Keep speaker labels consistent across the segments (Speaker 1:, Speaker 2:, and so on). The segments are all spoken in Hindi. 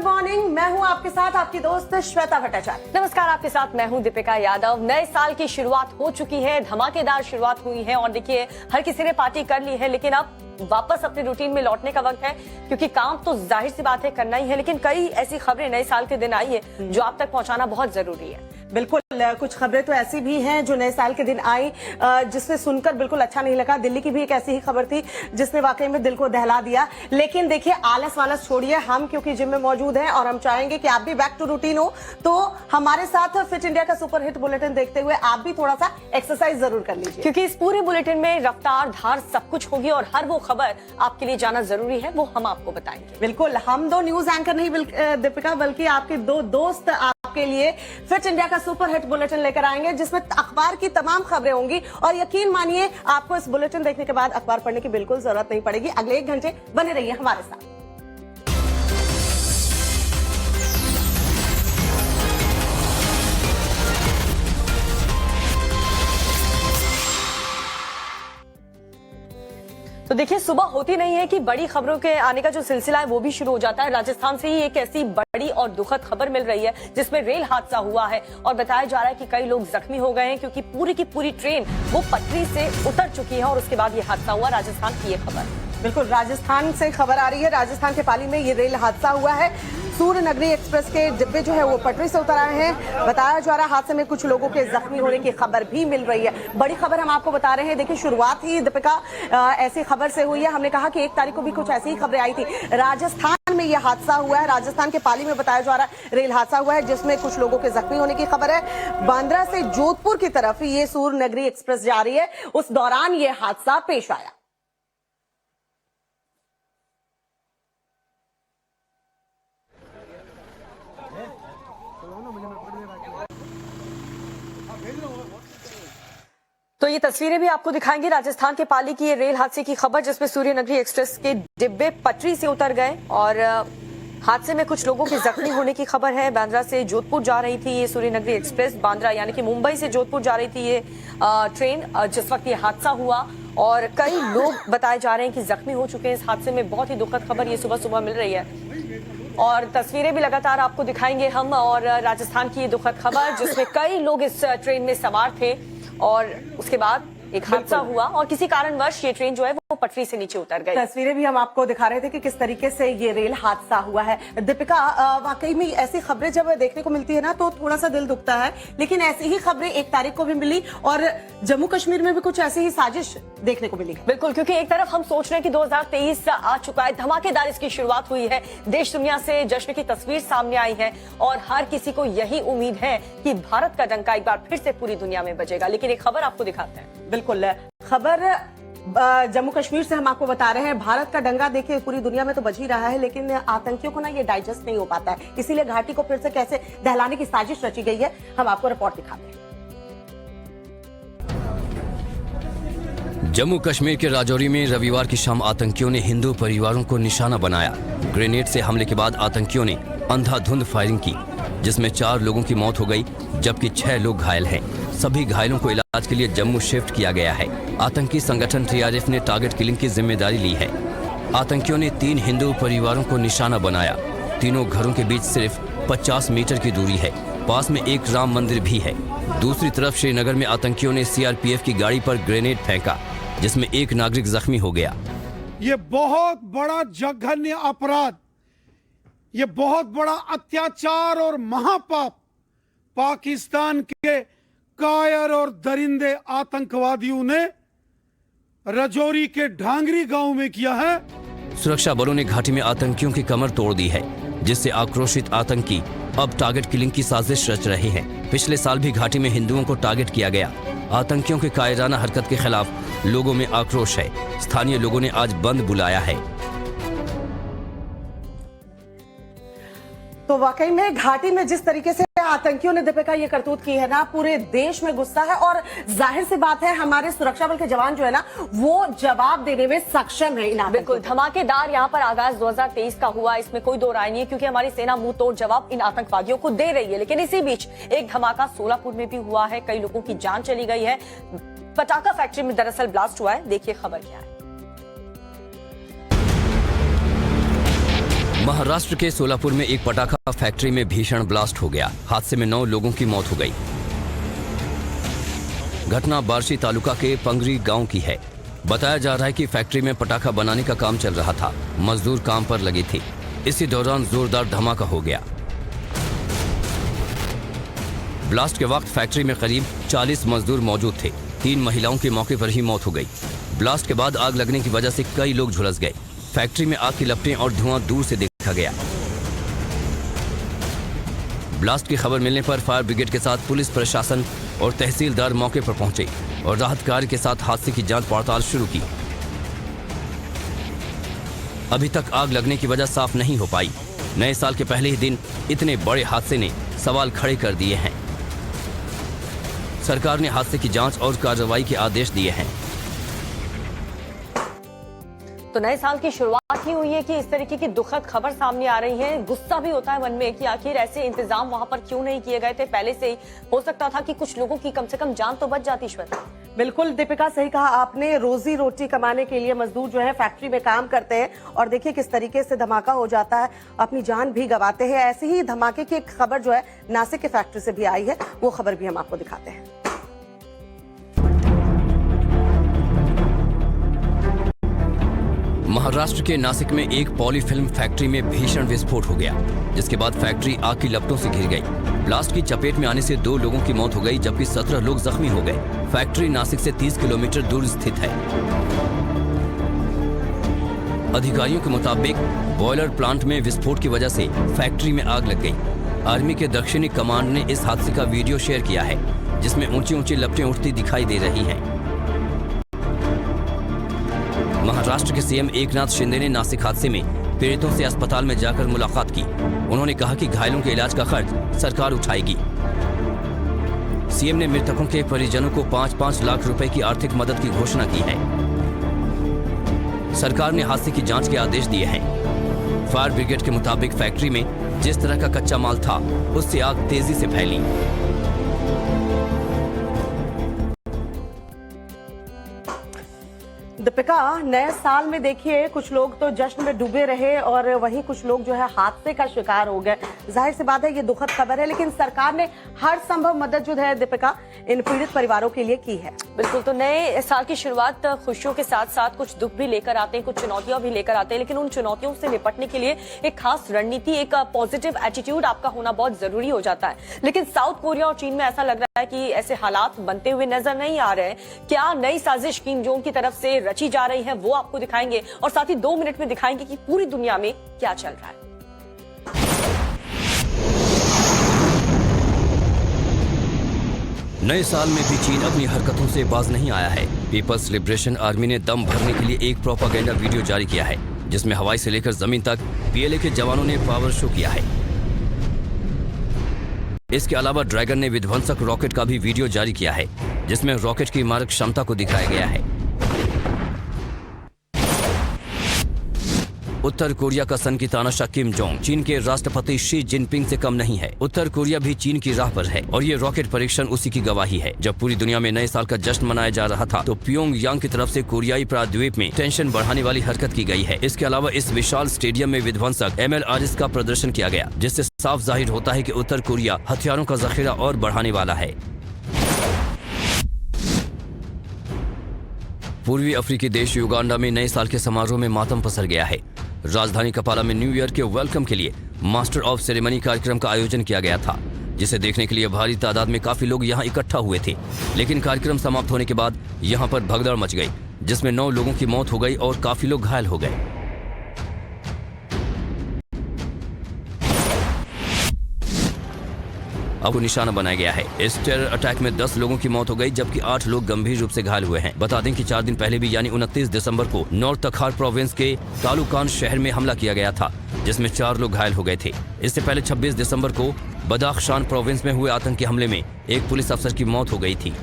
Speaker 1: मॉर्निंग, मैं हूं आपके साथ आपकी दोस्त श्वेता भट्टाचार्य।
Speaker 2: नमस्कार, आपके साथ मैं हूं दीपिका यादव। नए साल की शुरुआत हो चुकी है, धमाकेदार शुरुआत हुई है और देखिए हर किसी ने पार्टी कर ली है, लेकिन अब वापस अपने रूटीन में लौटने का वक्त है, क्योंकि काम तो जाहिर सी बात है करना ही है, लेकिन कई ऐसी खबरें नए साल के दिन आई है जो आप तक पहुंचाना बहुत जरूरी है।
Speaker 1: बिल्कुल, कुछ खबरें तो ऐसी भी हैं जो नए साल के दिन आई जिससे सुनकर बिल्कुल अच्छा नहीं लगा। दिल्ली की भी एक ऐसी ही खबर थी जिसने वाकई में दिल को दहला दिया। लेकिन देखिए, आलस वालस छोड़िए, हम क्योंकि जिम में मौजूद हैं और हम चाहेंगे कि आप भी बैक टू रूटीन हो, तो हमारे साथ फिट इंडिया का सुपर हिट बुलेटिन देखते हुए आप भी थोड़ा सा एक्सरसाइज जरूर कर लीजिए,
Speaker 2: क्योंकि इस पूरे बुलेटिन में रफ्तार धार सब कुछ होगी और हर वो खबर आपके लिए जाना जरूरी है वो हम आपको बताएंगे।
Speaker 1: बिल्कुल, हम दो न्यूज एंकर नहीं दीपिका, बल्कि आपके दो दोस्त आपके लिए फिट इंडिया का सुपर हिट बुलेटिन लेकर आएंगे जिसमें अखबार की तमाम खबरें होंगी और यकीन मानिए आपको इस बुलेटिन देखने के बाद अखबार पढ़ने की बिल्कुल जरूरत नहीं पड़ेगी। अगले 1 घंटे बने रहिए हमारे साथ।
Speaker 2: तो देखिए, सुबह होती नहीं है कि बड़ी खबरों के आने का जो सिलसिला है वो भी शुरू हो जाता है। राजस्थान से ही एक ऐसी बड़ी और दुखद खबर मिल रही है जिसमें रेल हादसा हुआ है और बताया जा रहा है कि कई लोग जख्मी हो गए हैं, क्योंकि पूरी की पूरी ट्रेन वो पटरी से उतर चुकी है और उसके बाद ये हादसा हुआ। राजस्थान की ये खबर,
Speaker 1: बिल्कुल राजस्थान से खबर आ रही है। राजस्थान के पाली में ये रेल हादसा हुआ है। सूर्य नगरी एक्सप्रेस के डिब्बे जो है वो पटरी से उतर आए हैं। बताया जा रहा है हादसे में कुछ लोगों के जख्मी होने की खबर भी मिल रही है। बड़ी खबर हम आपको बता रहे हैं। देखिए, शुरुआत ही दीपिका ऐसी खबर से हुई है। हमने कहा कि 1 तारीख को भी कुछ ऐसी ही खबरें आई थी। राजस्थान में यह हादसा हुआ है। राजस्थान के पाली में बताया जा रहा है रेल हादसा हुआ है जिसमें कुछ लोगों के जख्मी होने की खबर है। बांद्रा से जोधपुर की तरफ ये सूर्य नगरी एक्सप्रेस जा रही है, उस दौरान ये हादसा पेश आया।
Speaker 2: तो ये तस्वीरें भी आपको दिखाएंगे राजस्थान के पाली की ये रेल हादसे की खबर, जिसमें सूर्य नगरी एक्सप्रेस के डिब्बे पटरी से उतर गए और हादसे में कुछ लोगों के जख्मी होने की खबर है। बांद्रा से जोधपुर जा रही थी ये सूर्य नगरी एक्सप्रेस, बांद्रा यानी कि मुंबई से जोधपुर जा रही थी ये ट्रेन जिस वक्त ये हादसा हुआ और कई लोग बताए जा रहे हैं कि जख्मी हो चुके हैं इस हादसे में। बहुत ही दुखद खबर ये सुबह सुबह मिल रही है और तस्वीरें भी लगातार आपको दिखाएंगे हम। और राजस्थान की ये दुखद खबर जिसमें कई लोग इस ट्रेन में सवार थे और उसके बाद एक हादसा हुआ और किसी कारणवश ये ट्रेन जो है वो पटरी से नीचे उतर गई।
Speaker 1: तस्वीरें भी हम आपको दिखा रहे थे कि किस तरीके से ये रेल हादसा हुआ है। दीपिका, वाकई में ऐसी खबरें जब देखने को मिलती है ना तो थोड़ा सा दिल दुखता है, लेकिन ऐसी ही खबरें 1 तारीख को भी मिली और जम्मू कश्मीर में भी कुछ ऐसी ही साजिश देखने को मिली।
Speaker 2: बिल्कुल, क्योंकि एक तरफ हम सोच रहे हैं कि 2023 आ चुका है, धमाकेदार इसकी शुरुआत हुई है, देश दुनिया से जश्न की तस्वीर सामने आई है और हर किसी को यही उम्मीद है कि भारत का डंका एक बार फिर से पूरी दुनिया में बजेगा। लेकिन एक खबर आपको दिखाते हैं।
Speaker 1: बिल्कुल, खबर जम्मू कश्मीर से हम आपको बता रहे हैं। भारत का डंगा देखिए पूरी दुनिया में तो बज ही रहा है, लेकिन आतंकियों को ना ये डाइजेस्ट नहीं हो पाता है, इसीलिए घाटी को फिर से कैसे दहलाने की साजिश रची गई है हम आपको रिपोर्ट दिखाते हैं।
Speaker 3: जम्मू कश्मीर के राजौरी में रविवार की शाम आतंकियों ने हिंदू परिवारों को निशाना बनाया। ग्रेनेड से हमले के बाद आतंकियों ने अंधाधुंध फायरिंग की, जिसमें 4 लोगों की मौत हो गई जबकि 6 लोग घायल हैं। सभी घायलों को इलाज के लिए जम्मू शिफ्ट किया गया है। आतंकी संगठन TRF ने टारगेट किलिंग की जिम्मेदारी ली है। आतंकियों ने 3 हिंदू परिवारों को निशाना बनाया। तीनों घरों के बीच सिर्फ 50 मीटर की दूरी है। पास में एक राम मंदिर भी है। दूसरी तरफ श्रीनगर में आतंकियों ने CRPF की गाड़ी पर ग्रेनेड फेंका, जिसमें एक नागरिक जख्मी हो गया।
Speaker 4: ये बहुत बड़ा जघन्य अपराध, ये बहुत बड़ा अत्याचार और महापाप पाकिस्तान के कायर और दरिंदे आतंकवादियों ने राजौरी के ढांगरी गांव में किया है।
Speaker 3: सुरक्षा बलों ने घाटी में आतंकियों की कमर तोड़ दी है, जिससे आक्रोशित आतंकी अब टारगेट किलिंग की साजिश रच रहे हैं। पिछले साल भी घाटी में हिंदुओं को टारगेट किया गया। आतंकियों के कायराना हरकत के खिलाफ लोगों में आक्रोश है। स्थानीय लोगों ने आज बंद बुलाया है।
Speaker 1: तो वाकई में घाटी में जिस तरीके से आतंकियों ने दीपिका ये करतूत की है ना, पूरे देश में गुस्सा है और जाहिर सी बात है हमारे सुरक्षा बल के जवान जो है ना वो जवाब देने में सक्षम है।
Speaker 2: बिल्कुल, धमाकेदार यहाँ पर आगाज 2023 का हुआ, इसमें कोई दो राय नहीं है, क्योंकि हमारी सेना मुंह तोड़ जवाब इन आतंकवादियों को दे रही है। लेकिन इसी बीच एक धमाका सोलापुर में भी हुआ है, कई लोगों की जान चली गई है। पटाखा फैक्ट्री में दरअसल ब्लास्ट हुआ है। देखिए खबर क्या है।
Speaker 3: महाराष्ट्र के सोलापुर में एक पटाखा फैक्ट्री में भीषण ब्लास्ट हो गया। हादसे में 9 लोगों की मौत हो गई। घटना बार्शी तालुका के पंगरी गांव की है। बताया जा रहा है कि फैक्ट्री में पटाखा बनाने का काम चल रहा था। मजदूर काम पर लगे थे। इसी दौरान जोरदार धमाका हो गया। ब्लास्ट के वक्त फैक्ट्री में करीब 40 मजदूर मौजूद थे। 3 महिलाओं की मौके पर ही मौत हो गई। ब्लास्ट के बाद आग लगने की वजह से कई लोग झुलस गए। फैक्ट्री में आग की लपटें और धुआं दूर से देखा गया। ब्लास्ट की खबर मिलने पर फायर ब्रिगेड के साथ पुलिस प्रशासन और तहसीलदार मौके पर पहुंचे और राहत कार्य के साथ हादसे की जांच पड़ताल शुरू की। अभी तक आग लगने की वजह साफ नहीं हो पाई। नए साल के पहले ही दिन इतने बड़े हादसे ने सवाल खड़े कर दिए हैं। सरकार ने हादसे की जांच और कार्रवाई के आदेश दिए हैं।
Speaker 2: तो नए साल की शुरुआत ही हुई है कि इस तरीके की दुखद खबर सामने आ रही है। गुस्सा भी होता है मन में कि आखिर ऐसे इंतजाम वहां पर क्यों नहीं किए गए थे पहले से ही। हो सकता था कि कुछ लोगों की कम से कम जान तो बच जाती। श्वेता,
Speaker 1: बिल्कुल दीपिका, सही कहा आपने। रोजी रोटी कमाने के लिए मजदूर जो है फैक्ट्री में काम करते हैं और देखिए किस तरीके से धमाका हो जाता है, अपनी जान भी गंवाते हैं। ऐसे ही धमाके की एक खबर जो है नासिक की फैक्ट्री से भी आई है, वो खबर भी हम आपको दिखाते हैं।
Speaker 3: महाराष्ट्र के नासिक में एक पॉलीफिल्म फैक्ट्री में भीषण विस्फोट हो गया, जिसके बाद फैक्ट्री आग की लपटों से घिर गई। ब्लास्ट की चपेट में आने से 2 लोगों की मौत हो गई, जबकि 17 लोग जख्मी हो गए। फैक्ट्री नासिक से 30 किलोमीटर दूर स्थित है। अधिकारियों के मुताबिक बॉयलर प्लांट में विस्फोट की वजह से फैक्ट्री में आग लग गई। आर्मी के दक्षिणी कमांड ने इस हादसे का वीडियो शेयर किया है, जिसमें ऊंची ऊंची लपटें उठती दिखाई दे रही हैं। महाराष्ट्र के सीएम एकनाथ शिंदे ने नासिक हादसे में पीड़ितों से अस्पताल में जाकर मुलाकात की। उन्होंने कहा कि घायलों के इलाज का खर्च सरकार उठाएगी। सीएम ने मृतकों के परिजनों को 5-5 लाख रुपए की आर्थिक मदद की घोषणा की है। सरकार ने हादसे की जांच के आदेश दिए हैं। फायर ब्रिगेड के मुताबिक फैक्ट्री में जिस तरह का कच्चा माल था, उससे आग तेजी से फैली।
Speaker 1: दीपिका, नए साल में देखिए कुछ लोग तो जश्न में डूबे रहे और वहीं कुछ लोग जो है हादसे का शिकार हो गए। जाहिर सी बात है ये दुखद खबर है, लेकिन सरकार ने हर संभव मदद जो है दीपिका इन पीड़ित परिवारों के लिए की है।
Speaker 2: बिल्कुल। तो नए साल की शुरुआत खुशियों के साथ साथ कुछ दुख भी लेकर आते हैं, कुछ चुनौतियां भी लेकर आते हैं, लेकिन उन चुनौतियों से निपटने के लिए एक खास रणनीति, एक पॉजिटिव एटीट्यूड आपका होना बहुत जरूरी हो जाता है। लेकिन साउथ कोरिया और चीन में ऐसा लग रहा है कि ऐसे हालात बनते हुए नजर नहीं आ रहे हैं। क्या नई साजिश किम जोंग की तरफ से रची जा रही है, वो आपको दिखाएंगे और साथ ही 2 मिनट में दिखाएंगे कि पूरी दुनिया में क्या चल रहा है।
Speaker 3: नए साल में भी चीन अपनी हरकतों से बाज नहीं आया है। पीपल्स लिबरेशन आर्मी ने दम भरने के लिए एक प्रोपेगेंडा वीडियो जारी किया है, जिसमें हवाई से लेकर जमीन तक पीएलए के जवानों ने पावर शो किया है। इसके अलावा ड्रैगन ने विध्वंसक रॉकेट का भी वीडियो जारी किया है, जिसमें रॉकेट की मारक क्षमता को दिखाया गया है। उत्तर कोरिया का सन की तानाशाह किम जोंग चीन के राष्ट्रपति शी जिनपिंग से कम नहीं है। उत्तर कोरिया भी चीन की राह पर है और ये रॉकेट परीक्षण उसी की गवाही है। जब पूरी दुनिया में नए साल का जश्न मनाया जा रहा था, तो प्योंगयांग की तरफ से कोरियाई प्रायद्वीप में टेंशन बढ़ाने वाली हरकत की गई है। इसके अलावा इस विशाल स्टेडियम में विध्वंसक MLRS का प्रदर्शन किया गया, जिससे साफ जाहिर होता है कि उत्तर कोरिया हथियारों का जखीरा और बढ़ाने वाला है। पूर्वी अफ्रीकी देश युगांडा में नए साल के समारोह में मातम पसर गया है। राजधानी कपाला में न्यू ईयर के वेलकम के लिए मास्टर ऑफ सेरेमनी कार्यक्रम का आयोजन किया गया था, जिसे देखने के लिए भारी तादाद में काफी लोग यहां इकट्ठा हुए थे। लेकिन कार्यक्रम समाप्त होने के बाद यहां पर भगदड़ मच गई, जिसमें 9 लोगों की मौत हो गई और काफी लोग घायल हो गए। अब को निशाना बनाया गया है। इस टेरर अटैक में 10 लोगों की मौत हो गई, जबकि 8 लोग गंभीर रूप से घायल हुए हैं। बता दें कि 4 दिन पहले भी यानी 29 दिसंबर को नॉर्थ तखार प्रोविंस के तालुकान शहर में हमला किया गया था, जिसमें 4 लोग घायल हो गए थे। इससे पहले 26 दिसंबर को बदाख्शान प्रोविंस में हुए आतंकी हमले में एक पुलिस अफसर की मौत हो गई थी।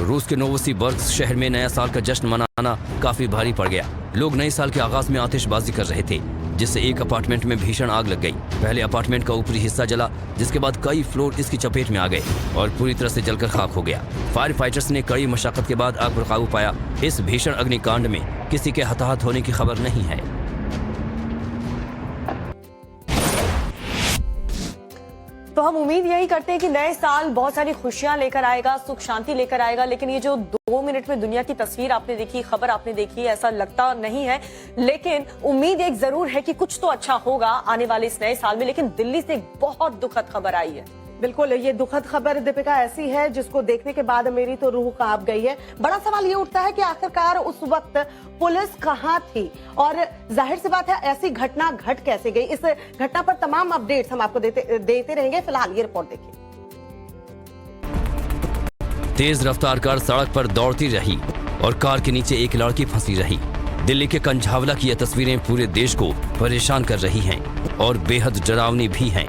Speaker 3: रूस के नोवोसिबर्स्क शहर में नया साल का जश्न मनाना काफी भारी पड़ गया। लोग नए साल के आगाज में आतिशबाजी कर रहे थे, जिससे एक अपार्टमेंट में भीषण आग लग गई। पहले अपार्टमेंट का ऊपरी हिस्सा जला, जिसके बाद कई फ्लोर इसकी चपेट में आ गए और पूरी तरह से जलकर खाक हो गया। फायर फाइटर्स ने कड़ी मशक्कत के बाद आग पर काबू पाया। इस भीषण अग्निकांड में किसी के हताहत होने की खबर नहीं है।
Speaker 2: तो हम उम्मीद यही करते हैं कि नए साल बहुत सारी खुशियां लेकर आएगा, सुख शांति लेकर आएगा, लेकिन ये जो 2 मिनट में दुनिया की तस्वीर आपने देखी, खबर आपने देखी, ऐसा लगता नहीं है। लेकिन उम्मीद एक जरूर है कि कुछ तो अच्छा होगा आने वाले इस नए साल में। लेकिन दिल्ली से एक बहुत दुखद खबर आई है।
Speaker 1: बिल्कुल, ये दुखद खबर दीपिका ऐसी है जिसको देखने के बाद मेरी तो रूह कांप गई है। बड़ा सवाल ये उठता है कि आखिरकार उस वक्त पुलिस कहां थी और जाहिर सी बात है ऐसी घटना घट कैसे गई। इस घटना पर तमाम अपडेट्स हम आपको देते रहेंगे। फिलहाल ये रिपोर्ट देखिए।
Speaker 3: तेज रफ्तार कार सड़क पर दौड़ती रही और कार के नीचे एक लड़की फंसी रही। दिल्ली के कंझावला की ये तस्वीरें पूरे देश को परेशान कर रही हैं और बेहद डरावनी भी हैं।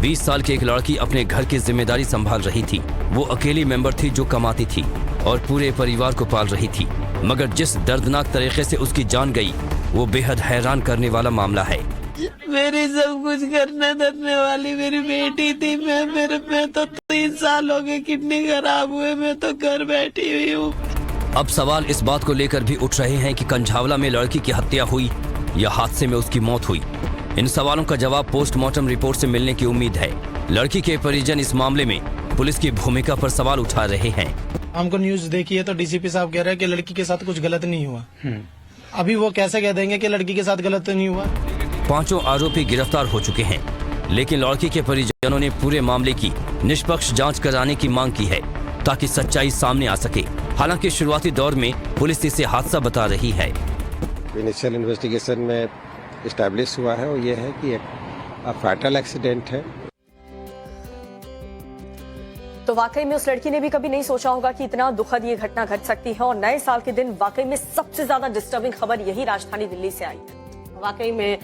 Speaker 3: 20 साल की एक लड़की अपने घर की जिम्मेदारी संभाल रही थी। वो अकेली मेंबर थी जो कमाती थी और पूरे परिवार को पाल रही थी, मगर जिस दर्दनाक तरीके से उसकी जान गई वो बेहद हैरान करने वाला मामला है।
Speaker 5: मेरी सब कुछ करने धरने वाली मेरी बेटी थी। मैं तो 3 साल हो गए, किडनी खराब हुए, मैं तो घर बैठी हुई हूँ।
Speaker 3: अब सवाल इस बात को लेकर भी उठ रहे हैं कि कंझावला में लड़की की हत्या हुई या हादसे में उसकी मौत हुई। इन सवालों का जवाब पोस्टमार्टम रिपोर्ट से मिलने की उम्मीद है। लड़की के परिजन इस मामले में पुलिस की भूमिका पर सवाल उठा रहे हैं।
Speaker 6: हमको न्यूज देखी है तो डीसीपी साहब कह रहे हैं कि लड़की के साथ कुछ गलत नहीं हुआ। अभी वो कैसे कह देंगे कि लड़की के साथ गलत नहीं हुआ।
Speaker 3: 5 आरोपी गिरफ्तार हो चुके हैं, लेकिन लड़की के परिजनों ने पूरे मामले की निष्पक्ष जांच कराने की मांग की है ताकि सच्चाई सामने आ सके। हालांकि शुरुआती दौर में पुलिस इसे हादसा बता रही है।
Speaker 7: इनिशियल इन्वेस्टिगेशन में इस्टेब्लिश हुआ है और ये है कि एक फैटल एक्सीडेंट है।
Speaker 2: तो वाकई में उस लड़की ने भी कभी नहीं सोचा होगा कि इतना दुखद ये घटना घट सकती है। और नए साल के दिन वाकई में सबसे ज्यादा डिस्टर्बिंग खबर यही राजधानी दिल्ली से आई है।
Speaker 1: वाकई में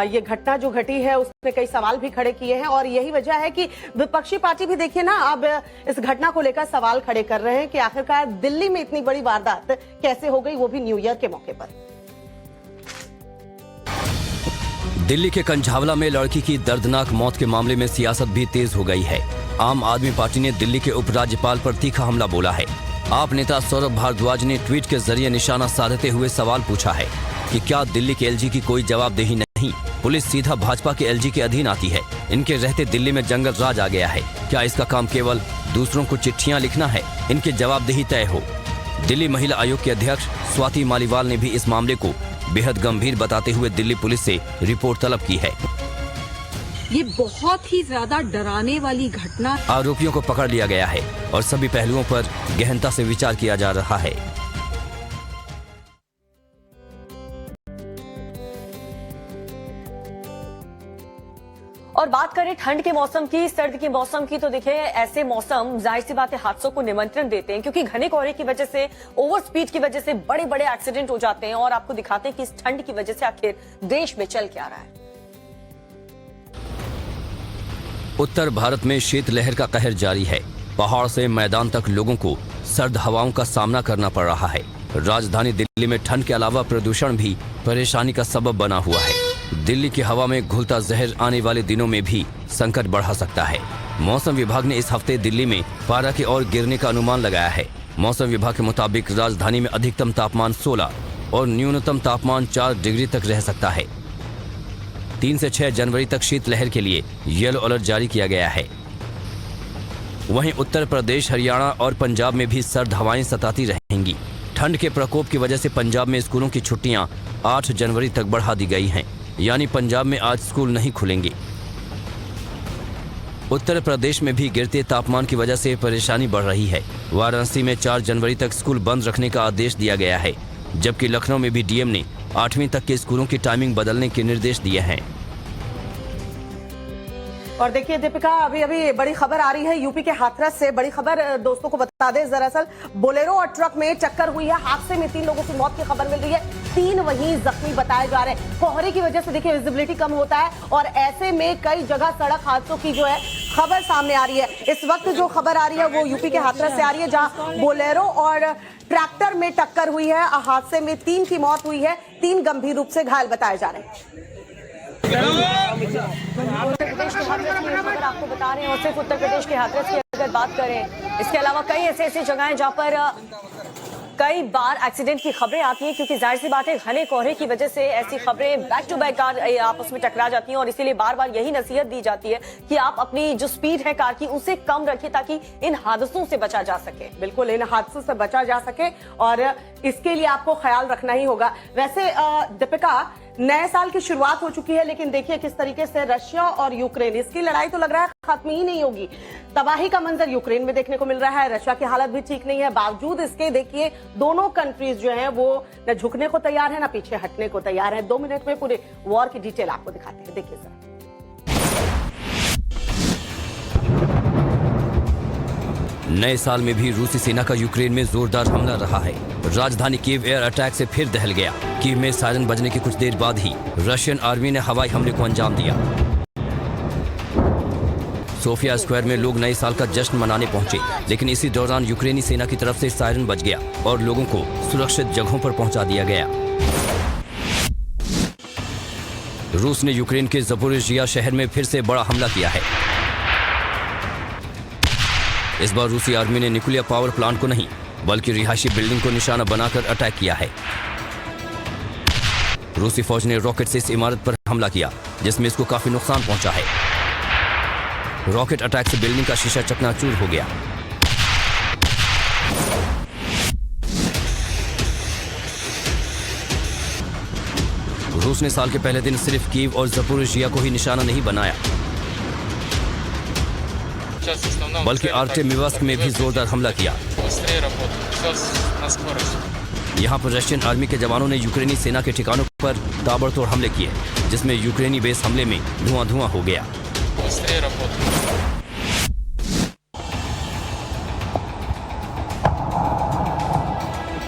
Speaker 1: ये घटना जो घटी है उसने कई सवाल भी खड़े किए हैं और यही वजह है कि विपक्षी पार्टी भी देखिए ना अब इस घटना को लेकर सवाल खड़े कर रहे हैं कि आखिरकार दिल्ली में इतनी बड़ी वारदात कैसे हो गई, वो भी न्यू ईयर के मौके पर।
Speaker 3: दिल्ली के कंझावला में लड़की की दर्दनाक मौत के मामले में सियासत भी तेज हो गई है। आम आदमी पार्टी ने दिल्ली के उपराज्यपाल पर तीखा हमला बोला है। आप नेता सौरभ भारद्वाज ने ट्वीट के जरिए निशाना साधते हुए सवाल पूछा है कि क्या दिल्ली के एलजी की कोई जवाबदेही नहीं? पुलिस सीधा भाजपा के एलजी के अधीन आती है। इनके रहते दिल्ली में जंगल राज आ गया है। क्या इसका काम केवल दूसरों को चिट्ठियां लिखना है? इनकी जवाबदेही तय हो। दिल्ली महिला आयोग के अध्यक्ष स्वाति मालीवाल ने भी इस मामले को बेहद गंभीर बताते हुए दिल्ली पुलिस से रिपोर्ट तलब की है।
Speaker 8: ये बहुत ही ज्यादा डराने वाली घटना।
Speaker 3: आरोपियों को पकड़ लिया गया है और सभी पहलुओं पर गहनता से विचार किया जा रहा है।
Speaker 2: और बात करें ठंड के मौसम की, सर्द के मौसम की, तो देखिए ऐसे मौसम जाहिर सी बात है हादसों को निमंत्रण देते हैं, क्योंकि घने कोहरे की वजह से, ओवर स्पीड की वजह से बड़े बड़े एक्सीडेंट हो जाते हैं। और आपको दिखाते हैं कि इस ठंड की वजह से आखिर देश में चल क्या रहा है।
Speaker 3: उत्तर भारत में शीतलहर का कहर जारी है। पहाड़ से मैदान तक लोगों को सर्द हवाओं का सामना करना पड़ रहा है। राजधानी दिल्ली में ठंड के अलावा प्रदूषण भी परेशानी का सबब बना हुआ है। दिल्ली की हवा में घुलता जहर आने वाले दिनों में भी संकट बढ़ा सकता है। मौसम विभाग ने इस हफ्ते दिल्ली में पारा के और गिरने का अनुमान लगाया है। मौसम विभाग के मुताबिक राजधानी में अधिकतम तापमान 16 और न्यूनतम तापमान 4 डिग्री तक रह सकता है। 3 से 6 जनवरी तक शीतलहर के लिए येलो अलर्ट जारी किया गया है। वहीं उत्तर प्रदेश, हरियाणा और पंजाब में भी सर्द हवाएं सताती रहेंगी। ठंड के प्रकोप की वजह से पंजाब में स्कूलों की छुट्टियां 8 जनवरी तक बढ़ा दी गई हैं, यानी पंजाब में आज स्कूल नहीं खुलेंगे। उत्तर प्रदेश में भी गिरते तापमान की वजह से परेशानी बढ़ रही है। वाराणसी में 4 जनवरी तक स्कूल बंद रखने का आदेश दिया गया है, जबकि लखनऊ में भी डीएम ने 8वीं तक के स्कूलों की टाइमिंग बदलने के निर्देश दिए हैं।
Speaker 1: और देखिए दीपिका, अभी अभी बड़ी खबर आ रही है यूपी के हाथरस से। बड़ी खबर दोस्तों को बता दें, दरअसल बोलेरो और ट्रक में टक्कर हुई है। हादसे में 3 लोगों की मौत की खबर मिल रही है, 3 वहीं जख्मी बताए जा रहे हैं। कोहरे की वजह से देखिए विजिबिलिटी कम होता है और ऐसे में कई जगह सड़क हादसों की जो है खबर सामने आ रही है। इस वक्त जो खबर आ रही है वो यूपी के हाथरस से आ रही है, जहां बोलेरो और ट्रैक्टर में टक्कर हुई है। हादसे में 3 की मौत हुई है, 3 गंभीर रूप से घायल बताए जा रहे हैं। उत्तर प्रदेश के हाथरस की खबर आपको बता रहे हैं, और सिर्फ उत्तर प्रदेश के हाथरस की अगर बात करें, इसके अलावा कई ऐसे जगह हैं जहां पर
Speaker 2: कई बार एक्सीडेंट की खबरें आती हैं क्योंकि जाहिर सी बात है घने कोहरे की वजह से ऐसी खबरें बैक टू बैक कार आपस में टकरा जाती हैं और इसीलिए बार बार यही नसीहत दी जाती है कि आप अपनी जो स्पीड है कार की उसे कम रखें ताकि इन हादसों से बचा जा सके।
Speaker 1: बिल्कुल, इन हादसों से बचा जा सके और इसके लिए आपको ख्याल रखना ही होगा। वैसे दीपिका, नए साल की शुरुआत हो चुकी है, लेकिन देखिए किस तरीके से रशिया और यूक्रेन, इसकी लड़ाई तो लग रहा है खत्म ही नहीं होगी। तबाही का मंजर यूक्रेन में देखने को मिल रहा है, रशिया की हालत भी ठीक नहीं है। बावजूद इसके देखिए दोनों कंट्रीज जो हैं वो न झुकने को तैयार है, न पीछे हटने को तैयार है। 2 मिनट में पूरे वॉर की डिटेल आपको दिखाते हैं, देखिए सर।
Speaker 3: नए साल में भी रूसी सेना का यूक्रेन में जोरदार हमला रहा है। राजधानी कीव एयर अटैक से फिर दहल गया। कीव में सायरन बजने के कुछ देर बाद ही रशियन आर्मी ने हवाई हमले को अंजाम दिया। सोफिया स्क्वायर में लोग नए साल का जश्न मनाने पहुंचे, लेकिन इसी दौरान यूक्रेनी सेना की तरफ से सायरन बज गया और लोगों को सुरक्षित जगहों पर पहुंचा दिया गया। रूस ने यूक्रेन के ज़पोरिज़िया शहर में फिर से बड़ा हमला किया है। इस बार रूसी आर्मी ने न्यूक्लियर पावर प्लांट को नहीं बल्कि रिहायशी बिल्डिंग को निशाना बनाकर अटैक किया है। रूसी फौज ने रॉकेट से इस इमारत पर हमला किया जिसमें इसको काफी नुकसान पहुंचा है। रॉकेट अटैक से बिल्डिंग का शीशा चकनाचूर हो गया। रूस ने साल के पहले दिन सिर्फ कीव और ज़पोरिज़िया को ही निशाना नहीं बनाया बल्कि आर्टेमिव्स्क में भी जोरदार हमला किया। यहाँ पर रशियन आर्मी के जवानों ने यूक्रेनी सेना के ठिकानों पर ताबड़तोड़ हमले किए जिसमें यूक्रेनी बेस हमले में धुआं हो गया।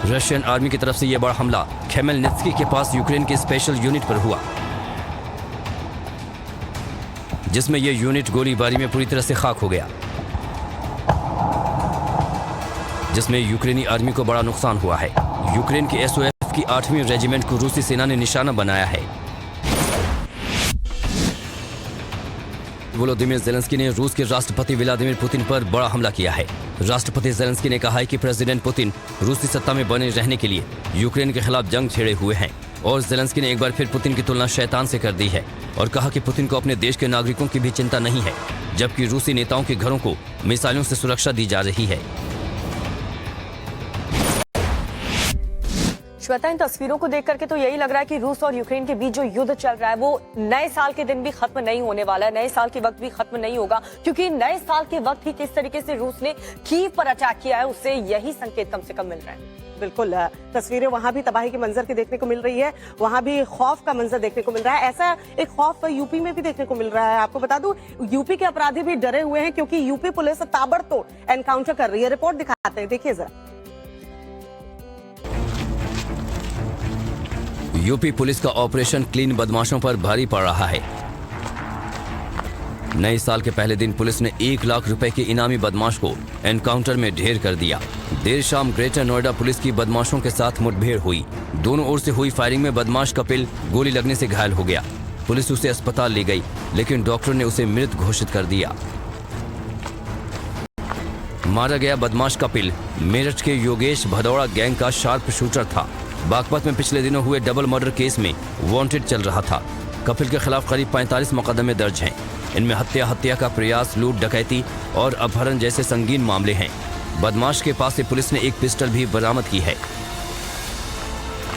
Speaker 3: रशियन आर्मी की तरफ से यह बड़ा हमला खेमेलनित्स्की के पास यूक्रेन के स्पेशल यूनिट पर हुआ जिसमें यह यूनिट गोलीबारी में पूरी तरह से खाक हो गया, जिसमें यूक्रेनी आर्मी को बड़ा नुकसान हुआ है। यूक्रेन के एसओएफ की 8वीं रेजिमेंट को रूसी सेना ने निशाना बनाया है। वोलोदिमीर ज़ेलेंस्की ने रूस के राष्ट्रपति व्लादिमीर पुतिन पर बड़ा हमला किया है। राष्ट्रपति ज़ेलेंस्की ने कहा है कि प्रेसिडेंट पुतिन रूसी सत्ता में बने रहने के लिए यूक्रेन के खिलाफ जंग छेड़े हुए हैं और ज़ेलेंस्की ने एक बार फिर पुतिन की तुलना शैतान से कर दी है और कहा कि पुतिन को अपने देश के नागरिकों की भी चिंता नहीं है, जबकि रूसी नेताओं के घरों को मिसाइलों से सुरक्षा दी जा रही है।
Speaker 2: श्वेता, इन तस्वीरों को देख करके तो यही लग रहा है कि रूस और यूक्रेन के बीच जो युद्ध चल रहा है वो नए साल के दिन भी खत्म नहीं होने वाला है, नए साल के वक्त भी खत्म नहीं होगा, क्योंकि नए साल के वक्त ही किस तरीके से रूस ने कीव पर अटैक किया है उससे यही संकेत कम से कम मिल रहा है।
Speaker 1: बिल्कुल, तस्वीरें वहां भी तबाही के मंजर की देखने को मिल रही है, वहां भी खौफ का मंजर देखने को मिल रहा है। ऐसा एक खौफ यूपी में भी देखने को मिल रहा है। आपको बता दूं, यूपी के अपराधी भी डरे हुए हैं क्योंकि यूपी पुलिस ताबड़तोड़ एनकाउंटर कर रही है। रिपोर्ट दिखाते हैं, देखिए जरा।
Speaker 3: यूपी पुलिस का ऑपरेशन क्लीन बदमाशों पर भारी पड़ रहा है। नए साल के पहले दिन पुलिस ने 1 लाख रुपए के इनामी बदमाश को एनकाउंटर में ढेर कर दिया। देर शाम ग्रेटर नोएडा पुलिस की बदमाशों के साथ मुठभेड़ हुई। दोनों ओर से हुई फायरिंग में बदमाश कपिल गोली लगने से घायल हो गया। पुलिस उसे अस्पताल ले गई, लेकिन डॉक्टर ने उसे मृत घोषित कर दिया। मारा गया बदमाश कपिल मेरठ के योगेश भदौड़ा गैंग का शार्प शूटर था। बागपत में पिछले दिनों हुए डबल मर्डर केस में वांटेड चल रहा था। कपिल के खिलाफ करीब 45 मुकदमे दर्ज हैं। इनमें हत्या का प्रयास, लूट, डकैती और अपहरण जैसे संगीन मामले हैं। बदमाश के पास से पुलिस ने एक पिस्टल भी बरामद की है।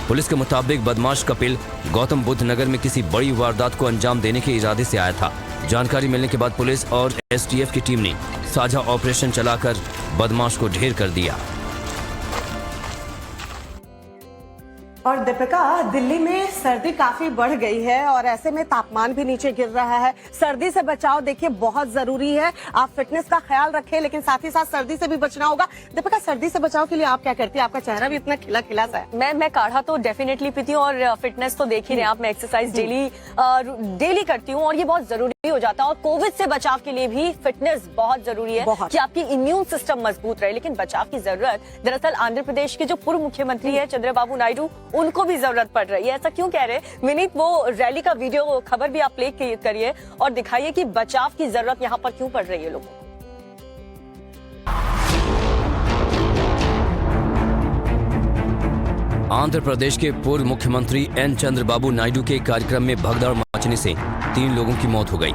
Speaker 3: पुलिस के मुताबिक बदमाश कपिल गौतम बुद्ध नगर में किसी बड़ी वारदात को अंजाम देने के इरादे से आया था। जानकारी मिलने के बाद पुलिस और एसटीएफ की टीम ने साझा ऑपरेशन चलाकर बदमाश को ढेर कर दिया।
Speaker 1: और दीपिका, दिल्ली में सर्दी काफी बढ़ गई है और ऐसे में तापमान भी नीचे गिर रहा है। सर्दी से बचाव देखिए बहुत जरूरी है। आप फिटनेस का ख्याल रखें, लेकिन साथ ही साथ सर्दी से भी बचना होगा। दीपिका, सर्दी से बचाव के लिए आप क्या करती है? आपका चेहरा भी इतना खिला खिला सा है।
Speaker 2: मैं काढ़ा तो डेफिनेटली पीती हूँ और फिटनेस तो देख ही रहे हैं आप, मैं एक्सरसाइज डेली करती हूँ और ये बहुत जरूरी हो जाता है। और कोविड से बचाव के लिए भी फिटनेस बहुत जरूरी है कि आपकी इम्यून सिस्टम मजबूत रहे। लेकिन बचाव की जरूरत दरअसल आंध्र प्रदेश के जो पूर्व मुख्यमंत्री है चंद्रबाबू नायडू, उनको भी जरूरत पड़ रही है। ऐसा क्यों कह रहे हैं विनीत? वो रैली का वीडियो खबर भी आप प्ले करिए और दिखाइए कि बचाव की जरूरत यहाँ पर क्यों पड़ रही है लोगों को।
Speaker 3: आंध्र प्रदेश के पूर्व मुख्यमंत्री एन चंद्रबाबू नायडू के कार्यक्रम में भगदड़ मचने से 3 लोगों की मौत हो गई।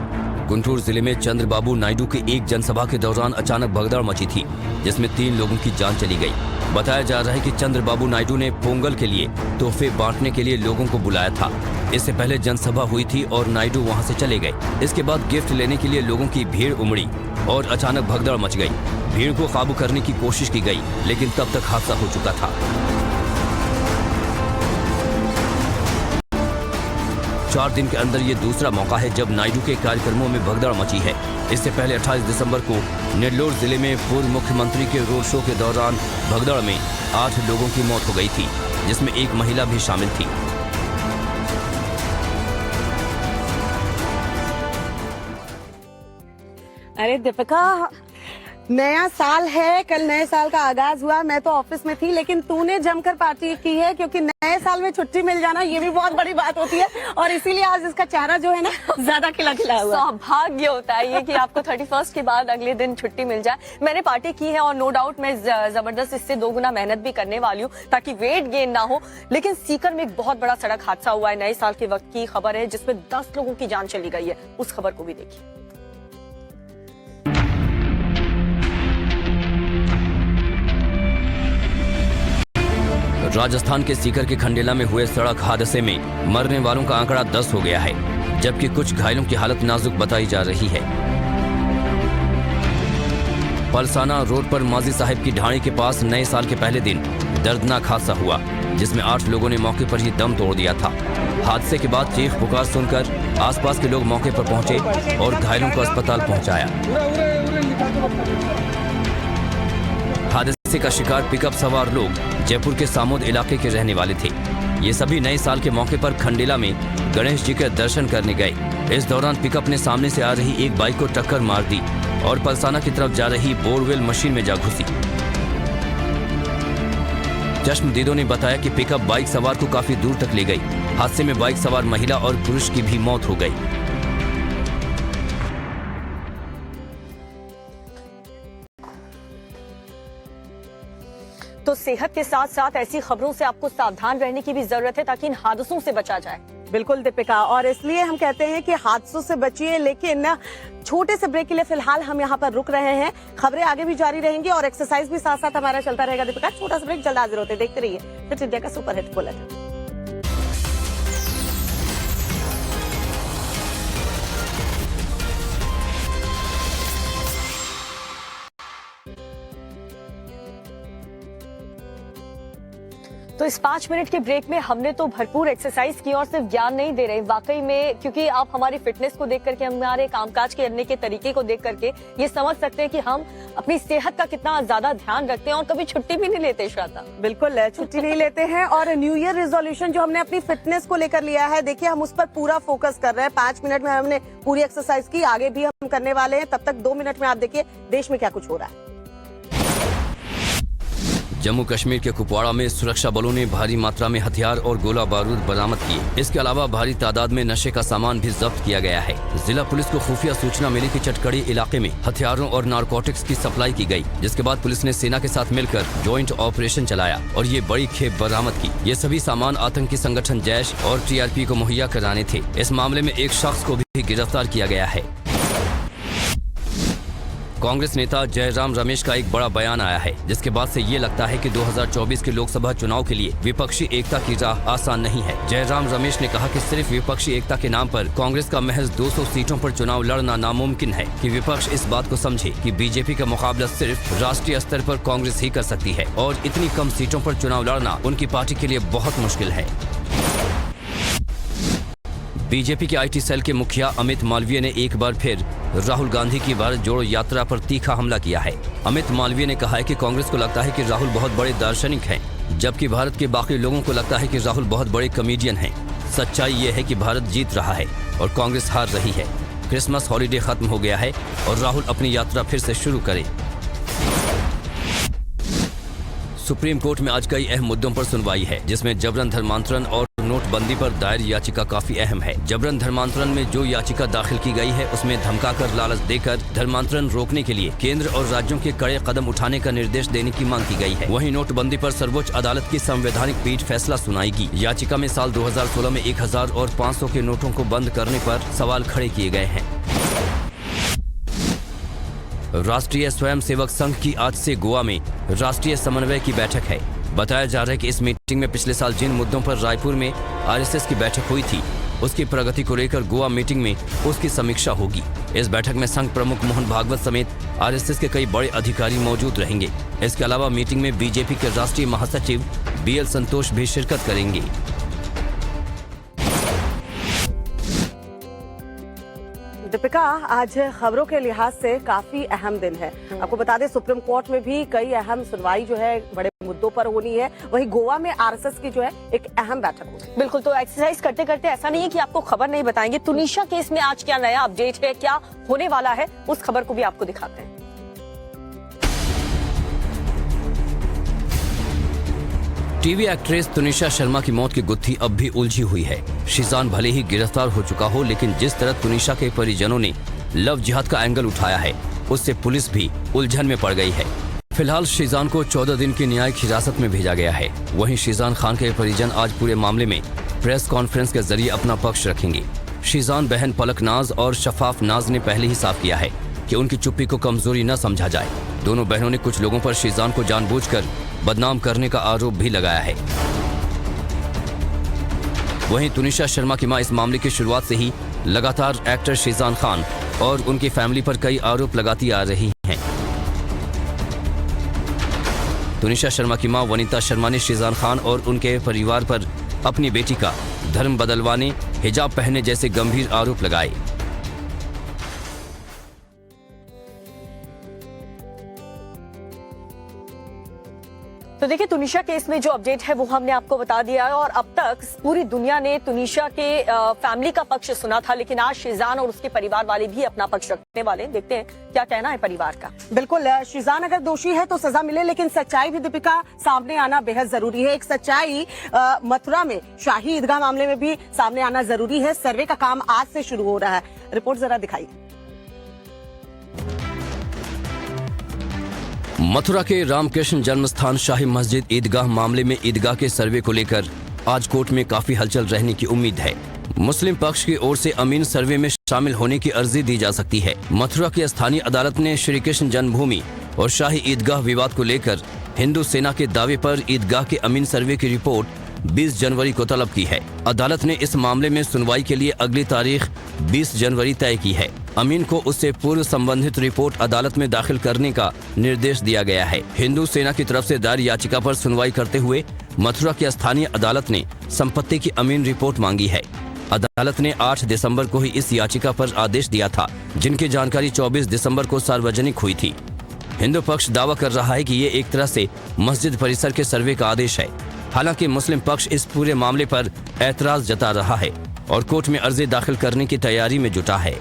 Speaker 3: गुंटूर जिले में चंद्रबाबू नायडू के एक जनसभा के दौरान अचानक भगदड़ मची थी, जिसमें 3 लोगों की जान चली गई। बताया जा रहा है कि चंद्रबाबू नायडू ने पोंगल के लिए तोहफे बांटने के लिए लोगों को बुलाया था। इससे पहले जनसभा हुई थी और नायडू वहां से चले गए। इसके बाद गिफ्ट लेने के लिए लोगों की भीड़ उमड़ी और अचानक भगदड़ मच गई। भीड़ को काबू करने की कोशिश की गई, लेकिन तब तक हादसा हो चुका था। 4 दिन के अंदर ये दूसरा मौका है जब नायडू के कार्यक्रमों में भगदड़ मची है। इससे पहले 28 दिसंबर को नेल्लोर जिले में पूर्व मुख्यमंत्री के रोड शो के दौरान भगदड़ में 8 लोगों की मौत हो गई थी, जिसमें एक महिला भी शामिल थी।
Speaker 1: अरे दीपिका, नया साल है, कल नए साल का आगाज हुआ। मैं तो ऑफिस में थी, लेकिन तूने जमकर पार्टी की है, क्योंकि नए साल में छुट्टी मिल जाना ये भी बहुत बड़ी बात होती है, और इसीलिए आज इसका चेहरा जो है ना ज्यादा खिला खिला हुआ।
Speaker 2: सौभाग्य होता है ये कि आपको 31 के बाद अगले दिन छुट्टी मिल जाए। मैंने पार्टी की है और नो डाउट मैं जबरदस्त इससे 2 गुना मेहनत भी करने वाली हूँ ताकि वेट गेन ना हो। लेकिन सीकर में एक बहुत बड़ा सड़क हादसा हुआ है। नए साल के वक्त की खबर है, जिसमें 10 लोगों की जान चली गई है। उस खबर को भी देखिए।
Speaker 3: राजस्थान के सीकर के खंडेला में हुए सड़क हादसे में मरने वालों का आंकड़ा 10 हो गया है, जबकि कुछ घायलों की हालत नाजुक बताई जा रही है। पलसाना रोड पर माजी साहिब की ढाणी के पास नए साल के पहले दिन दर्दनाक हादसा हुआ, जिसमें 8 लोगों ने मौके पर ही दम तोड़ दिया था। हादसे के बाद चीख पुकार सुनकर आसपास के लोग मौके पर पहुंचे और घायलों को अस्पताल पहुंचाया। हादसे का शिकार पिकअप सवार लोग जयपुर के सामोद इलाके के रहने वाले थे। ये सभी नए साल के मौके पर खंडेला में गणेश जी के दर्शन करने गए। इस दौरान पिकअप ने सामने से आ रही एक बाइक को टक्कर मार दी और पलसाना की तरफ जा रही बोरवेल मशीन में जा घुसी। चश्मदीदों ने बताया कि पिकअप बाइक सवार को काफी दूर तक ले गई। हादसे में बाइक सवार महिला और पुरुष की भी मौत हो गई।
Speaker 2: तो सेहत के साथ साथ ऐसी खबरों से आपको सावधान रहने की भी जरूरत है ताकि इन हादसों से बचा जाए।
Speaker 1: बिल्कुल दीपिका, और इसलिए हम कहते हैं कि हादसों से बचिए। लेकिन छोटे से ब्रेक के लिए फिलहाल हम यहाँ पर रुक रहे हैं। खबरें आगे भी जारी रहेंगी और एक्सरसाइज भी साथ साथ हमारा चलता रहेगा। दीपिका, छोटा सा ब्रेक, जल्द हाजिर होते, देखते रहिए फिर इंडिया का सुपर हिट बुलेटिन।
Speaker 2: तो इस 5 मिनट के ब्रेक में हमने तो भरपूर एक्सरसाइज की और सिर्फ ज्ञान नहीं दे रहे, वाकई में, क्योंकि आप हमारी फिटनेस को देख करके, हमारे कामकाज करने के तरीके को देख करके ये समझ सकते हैं कि हम अपनी सेहत का कितना ज्यादा ध्यान रखते हैं और कभी छुट्टी भी नहीं लेते। श्रद्धा,
Speaker 1: बिल्कुल छुट्टी नहीं लेते हैं। और न्यू ईयर रेजोल्यूशन जो हमने अपनी फिटनेस को लेकर लिया है, देखिए हम उस पर पूरा फोकस कर रहे हैं। 5 मिनट में हमने पूरी एक्सरसाइज की, आगे भी हम करने वाले हैं। तब तक 2 मिनट में आप देखिए देश में क्या कुछ हो रहा है।
Speaker 3: जम्मू कश्मीर के कुपवाड़ा में सुरक्षा बलों ने भारी मात्रा में हथियार और गोला बारूद बरामद किए। इसके अलावा भारी तादाद में नशे का सामान भी जब्त किया गया है। जिला पुलिस को खुफिया सूचना मिली कि चटकड़ी इलाके में हथियारों और नारकोटिक्स की सप्लाई की गई, जिसके बाद पुलिस ने सेना के साथ मिलकर ज्वाइंट ऑपरेशन चलाया और ये बड़ी खेप बरामद की। ये सभी सामान आतंकी संगठन जैश और TRP को मुहैया कराने थे। इस मामले में एक शख्स को भी गिरफ्तार किया गया है। कांग्रेस नेता जयराम रमेश का एक बड़ा बयान आया है, जिसके बाद से ये लगता है कि 2024 के लोकसभा चुनाव के लिए विपक्षी एकता की राह आसान नहीं है। जयराम रमेश ने कहा कि सिर्फ विपक्षी एकता के नाम पर कांग्रेस का महज 200 सीटों पर चुनाव लड़ना नामुमकिन है कि विपक्ष इस बात को समझे कि बीजेपी का मुकाबला सिर्फ राष्ट्रीय स्तर पर कांग्रेस ही कर सकती है और इतनी कम सीटों पर चुनाव लड़ना उनकी पार्टी के लिए बहुत मुश्किल है। बीजेपी के IT सेल के मुखिया अमित मालवीय ने एक बार फिर राहुल गांधी की भारत जोड़ो यात्रा पर तीखा हमला किया है। अमित मालवीय ने कहा है कि कांग्रेस को लगता है कि राहुल बहुत बड़े दार्शनिक हैं, जबकि भारत के बाकी लोगों को लगता है कि राहुल बहुत बड़े कॉमेडियन हैं। सच्चाई ये है कि भारत जीत रहा है और कांग्रेस हार रही है। क्रिसमस हॉलीडे खत्म हो गया है और राहुल अपनी यात्रा फिर से शुरू करे। सुप्रीम कोर्ट में आज कई अहम मुद्दों पर सुनवाई है, जिसमें जबरन धर्मांतरण और नोटबंदी पर दायर याचिका काफी अहम है। जबरन धर्मांतरण में जो याचिका दाखिल की गई है उसमें धमकाकर, लालच देकर धर्मांतरण रोकने के लिए केंद्र और राज्यों के कड़े कदम उठाने का निर्देश देने की मांग की गई है। वहीं नोटबंदी पर सर्वोच्च अदालत की संवैधानिक पीठ फैसला सुनाएगी। याचिका में साल 2016 में 1000 और 500 के नोटों को बंद करने पर सवाल खड़े किए गए हैं। राष्ट्रीय स्वयंसेवक संघ की आज से गोवा में राष्ट्रीय समन्वय की बैठक है। बताया जा रहा है कि इस मीटिंग में पिछले साल जिन मुद्दों पर रायपुर में आरएसएस की बैठक हुई थी उसकी प्रगति को लेकर गोवा मीटिंग में उसकी समीक्षा होगी। इस बैठक में संघ प्रमुख मोहन भागवत समेत आरएसएस के कई बड़े अधिकारी मौजूद रहेंगे। इसके अलावा मीटिंग में बीजेपी के राष्ट्रीय महासचिव बीएल संतोष भी शिरकत करेंगे।
Speaker 1: दीपिका, आज खबरों के लिहाज से काफी अहम दिन है। आपको बता दें, सुप्रीम कोर्ट में भी कई अहम सुनवाई जो है बड़े मुद्दों पर होनी है। वहीं गोवा में आरएसएस की जो है एक अहम बैठक होगी।
Speaker 2: बिल्कुल, तो एक्सरसाइज करते करते ऐसा नहीं है कि आपको खबर नहीं बताएंगे। तुनिशा केस में आज क्या नया अपडेट है, क्या होने वाला है, उस खबर को भी आपको दिखाते हैं।
Speaker 3: टीवी एक्ट्रेस तुनिशा शर्मा की मौत की गुत्थी अब भी उलझी हुई है। शीजान भले ही गिरफ्तार हो चुका हो, लेकिन जिस तरह तुनिशा के परिजनों ने लव जिहाद का एंगल उठाया है उससे पुलिस भी उलझन में पड़ गई है। फिलहाल शीजान को 14 दिन की न्यायिक हिरासत में भेजा गया है। वहीं शीजान खान के परिजन आज पूरे मामले में प्रेस कॉन्फ्रेंस के जरिए अपना पक्ष रखेंगे। शीजान बहन पलक नाज और शफाफ नाज ने पहले ही साफ किया है कि उनकी चुप्पी को कमजोरी न समझा जाए। दोनों बहनों ने कुछ लोगों पर शीजान को जानबूझकर बदनाम करने का आरोप भी लगाया है। वहीं तुनिशा शर्मा की मां इस मामले की शुरुआत से ही लगातार एक्टर शीजान खान और उनकी फैमिली पर कई आरोप लगाती आ रही हैं। तुनिशा शर्मा की मां वनिता शर्मा ने शीजान खान और उनके परिवार पर अपनी बेटी का धर्म बदलवाने, हिजाब पहनने जैसे गंभीर आरोप लगाए।
Speaker 2: तो देखिए, तुनिशा केस में जो अपडेट है वो हमने आपको बता दिया है और अब तक पूरी दुनिया ने तुनिशा के फैमिली का पक्ष सुना था, लेकिन आज शीजान और उसके परिवार वाले भी अपना पक्ष रखने वाले हैं। देखते हैं क्या कहना है परिवार का।
Speaker 1: बिल्कुल, शीजान अगर दोषी है तो सजा मिले, लेकिन सच्चाई भी दीपिका सामने आना बेहद जरूरी है। एक सच्चाई मथुरा में शाही ईदगाह मामले में भी सामने आना जरूरी है। सर्वे का काम आज से शुरू हो रहा है। रिपोर्ट जरा दिखाइए।
Speaker 3: मथुरा के रामकृष्ण जन्मस्थान शाही मस्जिद ईदगाह मामले में ईदगाह के सर्वे को लेकर आज कोर्ट में काफी हलचल रहने की उम्मीद है। मुस्लिम पक्ष की ओर से अमीन सर्वे में शामिल होने की अर्जी दी जा सकती है। मथुरा की स्थानीय अदालत ने श्री कृष्ण जन्मभूमि और शाही ईदगाह विवाद को लेकर हिंदू सेना के दावे पर ईदगाह के अमीन सर्वे की रिपोर्ट 20 जनवरी को तलब की है। अदालत ने इस मामले में सुनवाई के लिए अगली तारीख 20 जनवरी तय की है। अमीन को उससे पूर्व संबंधित रिपोर्ट अदालत में दाखिल करने का निर्देश दिया गया है। हिंदू सेना की तरफ से दायर याचिका पर सुनवाई करते हुए मथुरा की स्थानीय अदालत ने संपत्ति की अमीन रिपोर्ट मांगी है। अदालत ने 8 दिसंबर को ही इस याचिका पर आदेश दिया था, जिनकी जानकारी 24 दिसंबर को सार्वजनिक हुई थी। हिंदू पक्ष दावा कर रहा है कि ये एक तरह से मस्जिद परिसर के सर्वे का आदेश है। हालांकि मुस्लिम पक्ष इस पूरे मामले पर ऐतराज जता रहा है और कोर्ट में अर्जी दाखिल करने की तैयारी में जुटा है।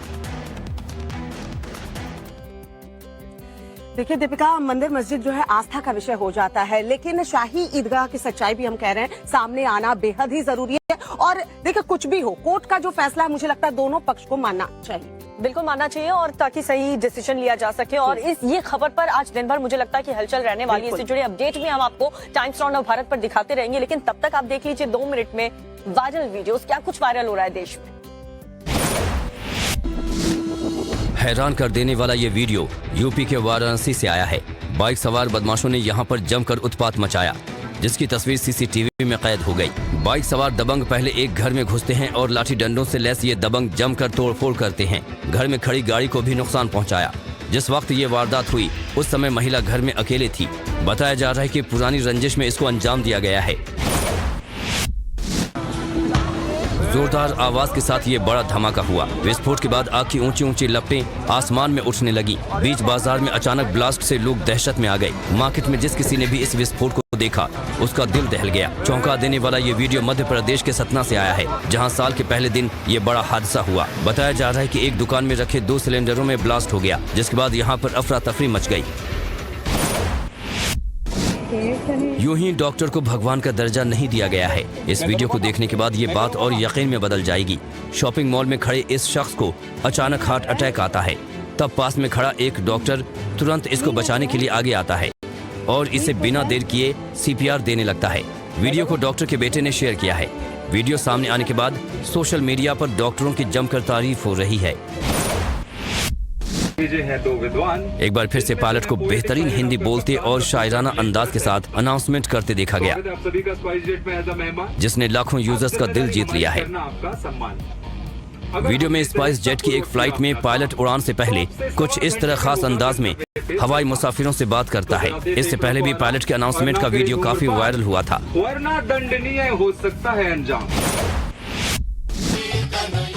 Speaker 1: देखिए दीपिका, मंदिर मस्जिद जो है आस्था का विषय हो जाता है, लेकिन शाही ईदगाह की सच्चाई भी हम कह रहे हैं सामने आना बेहद ही जरूरी है। और देखिए, कुछ भी हो, कोर्ट का जो फैसला है मुझे लगता है दोनों पक्ष को मानना चाहिए।
Speaker 2: बिल्कुल मानना चाहिए, और ताकि सही डिसीजन लिया जा सके। और ये खबर पर आज दिन भर मुझे लगता है कि हलचल रहने वाली है। इससे जुड़े अपडेट भी हम आपको टाइम्स राउंड ऑफ भारत पर दिखाते रहेंगे। लेकिन तब तक आप देख लीजिए 2 मिनट में वायरल वीडियोस। क्या कुछ वायरल हो रहा है देश में।
Speaker 3: हैरान कर देने वाला ये वीडियो यूपी के वाराणसी से आया है। बाइक सवार बदमाशों ने यहाँ पर जमकर उत्पात मचाया, जिसकी तस्वीर सीसीटीवी में कैद हो गई। बाइक सवार दबंग पहले एक घर में घुसते हैं और लाठी डंडों से लैस ये दबंग जमकर तोड़फोड़ करते हैं। घर में खड़ी गाड़ी को भी नुकसान पहुंचाया। जिस वक्त ये वारदात हुई उस समय महिला घर में अकेले थी। बताया जा रहा है कि पुरानी रंजिश में इसको अंजाम दिया गया है। जोरदार आवाज के साथ ये बड़ा धमाका हुआ। विस्फोट के बाद आग की ऊंची ऊंची लपटें आसमान में उठने लगी। बीच बाजार में अचानक ब्लास्ट से लोग दहशत में आ गए। मार्केट में जिस किसी ने भी इस विस्फोट को देखा उसका दिल दहल गया। चौंका देने वाला ये वीडियो मध्य प्रदेश के सतना से आया है, जहां साल के पहले दिन ये बड़ा हादसा हुआ। बताया जा रहा है कि एक दुकान में रखे 2 सिलेंडरों में ब्लास्ट हो गया, जिसके बाद यहाँ पर अफरा तफरी मच गई। यूं ही डॉक्टर को भगवान का दर्जा नहीं दिया गया है। इस वीडियो को देखने के बाद ये बात और यकीन में बदल जाएगी। शॉपिंग मॉल में खड़े इस शख्स को अचानक हार्ट अटैक आता है। तब पास में खड़ा एक डॉक्टर तुरंत इसको बचाने के लिए आगे आता है और इसे बिना देर किए CPR देने लगता है। वीडियो को डॉक्टर के बेटे ने शेयर किया है। वीडियो सामने आने के बाद सोशल मीडिया पर डॉक्टरों की जमकर तारीफ हो रही है। एक बार फिर से पायलट को बेहतरीन हिंदी बोलते और शायराना अंदाज के साथ अनाउंसमेंट करते देखा गया, जिसने लाखों यूजर्स का दिल जीत लिया है। वीडियो में स्पाइस जेट की एक फ्लाइट में पायलट उड़ान से पहले कुछ इस तरह खास अंदाज में हवाई मुसाफिरों से बात करता है। इससे पहले भी पायलट के अनाउंसमेंट का वीडियो काफी वायरल हुआ था।
Speaker 9: वरना दंडनीय हो सकता है अंजाम।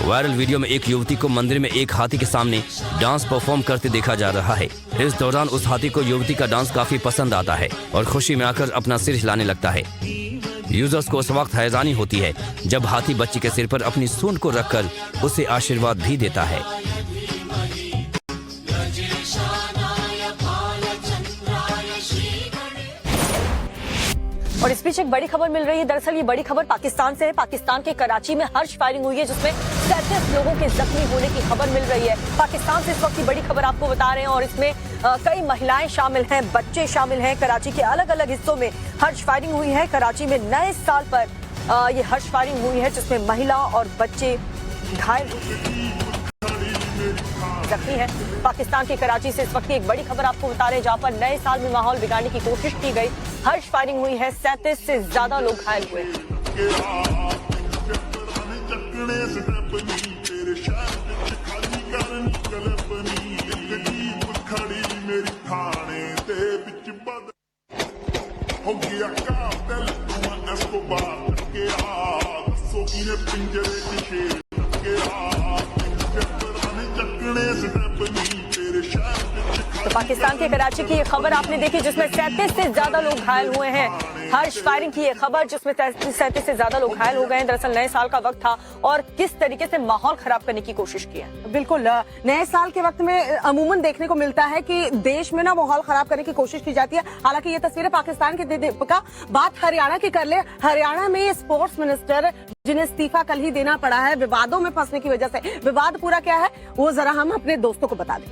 Speaker 3: वायरल वीडियो में एक युवती को मंदिर में एक हाथी के सामने डांस परफॉर्म करते देखा जा रहा है। इस दौरान उस हाथी को युवती का डांस काफी पसंद आता है और खुशी में आकर अपना सिर हिलाने लगता है। यूजर्स को उस वक्त हैरानी होती है जब हाथी बच्ची के सिर पर अपनी सूंड को रखकर उसे आशीर्वाद भी देता है।
Speaker 2: और इस बीच एक बड़ी खबर मिल रही है। दरअसल ये बड़ी खबर पाकिस्तान से है। पाकिस्तान के कराची में हर्ष फायरिंग हुई है, जिसमें 37 लोगों के जख्मी होने की खबर मिल रही है। पाकिस्तान से इस वक्त की बड़ी खबर आपको बता रहे हैं और इसमें कई महिलाएं शामिल हैं, बच्चे शामिल हैं। कराची के अलग अलग हिस्सों में हर्ष फायरिंग हुई है। कराची में नए साल पर ये हर्ष फायरिंग हुई है, जिसमें महिला और बच्चे घायल जख्मी है। पाकिस्तान के कराची से इस वक्त की एक बड़ी खबर आपको बता रहे हैं, जहां पर नए साल में माहौल बिगाड़ने की कोशिश की गई। हर्ष फायरिंग हुई है, 37 से ज्यादा लोग घायल हुए। तो पाकिस्तान के कराची की ये खबर आपने देखी, जिसमें 37 से ज्यादा लोग घायल हुए हैं। हर्ष फायरिंग की ये खबर जिसमें 37 से ज्यादा लोग घायल हो गए हैं। दरअसल नए साल का वक्त था और किस तरीके से माहौल खराब करने की कोशिश की है।
Speaker 1: बिल्कुल, नए साल के वक्त में अमूमन देखने को मिलता है कि देश में ना माहौल खराब करने की कोशिश की जाती है। हालांकि ये तस्वीरें पाकिस्तान के दीपिका, बात हरियाणा की कर ले। हरियाणा में स्पोर्ट्स मिनिस्टर जिन्हें इस्तीफा कल ही देना पड़ा है विवादों में फंसने की वजह से। विवाद पूरा क्या है वो जरा हम अपने दोस्तों को बता दें।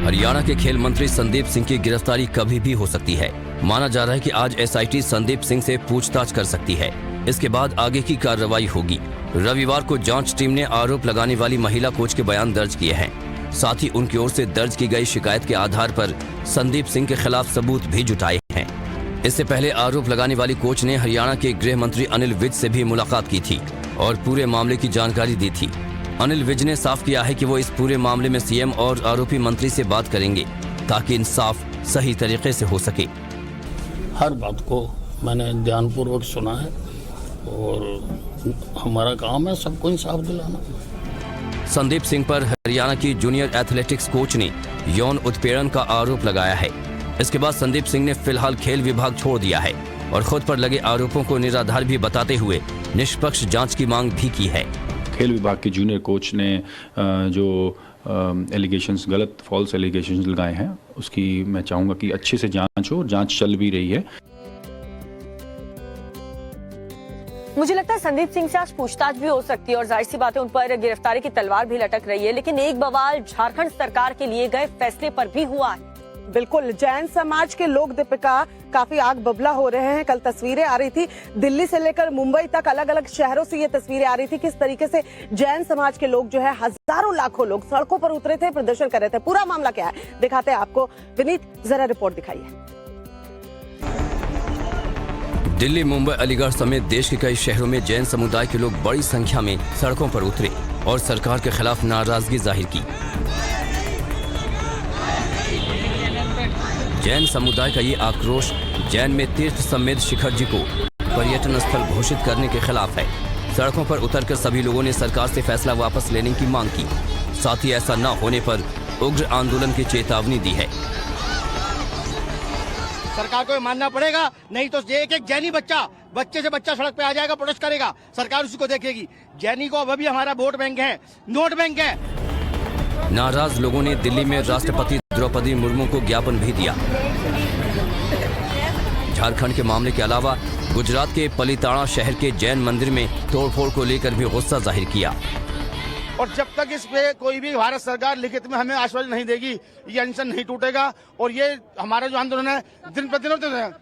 Speaker 3: हरियाणा के खेल मंत्री संदीप सिंह की गिरफ्तारी कभी भी हो सकती है। माना जा रहा है कि आज SIT संदीप सिंह से पूछताछ कर सकती है। इसके बाद आगे की कार्रवाई होगी। रविवार को जांच टीम ने आरोप लगाने वाली महिला कोच के बयान दर्ज किए हैं। साथ ही उनकी ओर से दर्ज की गई शिकायत के आधार पर संदीप सिंह के खिलाफ सबूत भी जुटाए हैं। इससे पहले आरोप लगाने वाली कोच ने हरियाणा के गृह मंत्री अनिल विज से भी मुलाकात की थी और पूरे मामले की जानकारी दी थी। अनिल विज ने साफ किया है कि वो इस पूरे मामले में CM और आरोपी मंत्री से बात करेंगे ताकि इंसाफ सही तरीके से हो सके।
Speaker 10: हर बात को मैंने ध्यानपूर्वक सुना है और हमारा काम है सबको इंसाफ दिलाना।
Speaker 3: संदीप सिंह पर हरियाणा की जूनियर एथलेटिक्स कोच ने यौन उत्पीड़न का आरोप लगाया है। इसके बाद संदीप सिंह ने फिलहाल खेल विभाग छोड़ दिया है और खुद पर लगे आरोपों को निराधार भी बताते हुए निष्पक्ष जांच की मांग भी की है।
Speaker 11: खेल विभाग के जूनियर कोच ने जो एलिगेशंस, गलत फॉल्स एलिगेशंस लगाए हैं, उसकी मैं चाहूँगा कि अच्छे से जांच हो। जांच चल भी रही है।
Speaker 2: मुझे लगता है संदीप सिंह से आज पूछताछ भी हो सकती है और जाहिर सी बात है उन पर गिरफ्तारी की तलवार भी लटक रही है। लेकिन एक बवाल झारखंड सरकार के लिए गए फैसले पर भी हुआ है।
Speaker 1: बिल्कुल, जैन समाज के लोग दीपिका काफी आग बबला हो रहे हैं। कल तस्वीरें आ रही थी दिल्ली से लेकर मुंबई तक, अलग अलग शहरों से ये तस्वीरें आ रही थी किस तरीके से जैन समाज के लोग जो है हजारों लाखों लोग सड़कों पर उतरे थे, प्रदर्शन कर रहे थे। पूरा मामला क्या है दिखाते हैं आपको। विनीत, जरा रिपोर्ट दिखाइए।
Speaker 3: दिल्ली, मुंबई, अलीगढ़ समेत देश के कई शहरों में जैन समुदाय के लोग बड़ी संख्या में सड़कों पर उतरे और सरकार के खिलाफ नाराजगी जाहिर की। जैन समुदाय का ये आक्रोश जैन में तीर्थ समेत शिखर जी को पर्यटन स्थल घोषित करने के खिलाफ है। सड़कों पर उतरकर सभी लोगों ने सरकार से फैसला वापस लेने की मांग की। साथ ही ऐसा न होने पर उग्र आंदोलन की चेतावनी दी है।
Speaker 12: सरकार को मानना पड़ेगा, नहीं तो एक एक जैनी बच्चे से बच्चा सड़क पे आ जाएगा, प्रोटेस्ट करेगा, सरकार उसी को देखेगी। जैनी को अभी हमारा वोट बैंक है, नोट बैंक है।
Speaker 3: नाराज लोगों ने दिल्ली में राष्ट्रपति द्रौपदी मुर्मू को ज्ञापन भी दिया। झारखंड के मामले के अलावा गुजरात के पलिताना शहर के जैन मंदिर में तोड़फोड़ को लेकर भी गुस्सा जाहिर किया।
Speaker 12: और जब तक इस पे कोई भी भारत सरकार लिखित में हमें आश्वासन नहीं देगी, ये अनशन नहीं टूटेगा और ये हमारा जो आंदोलन है दिन प्रतिदिन है।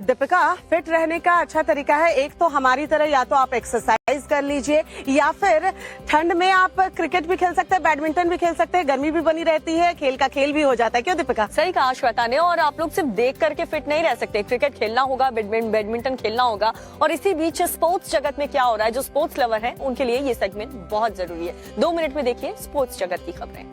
Speaker 1: दीपिका, फिट रहने का अच्छा तरीका है, एक तो हमारी तरह या तो आप एक्सरसाइज कर लीजिए या फिर ठंड में आप क्रिकेट भी खेल सकते हैं, बैडमिंटन भी खेल सकते हैं, गर्मी भी बनी रहती है, खेल का खेल भी हो जाता है। क्यों दीपिका?
Speaker 2: सही कहा श्वेता ने। और आप लोग सिर्फ देख करके फिट नहीं रह सकते, क्रिकेट खेलना होगा, बैडमिंटन खेलना होगा। और इसी बीच स्पोर्ट्स जगत में क्या हो रहा है, जो स्पोर्ट्स लवर है उनके लिए ये सेगमेंट बहुत जरूरी है। 2 मिनट में देखिए स्पोर्ट्स जगत की खबरें।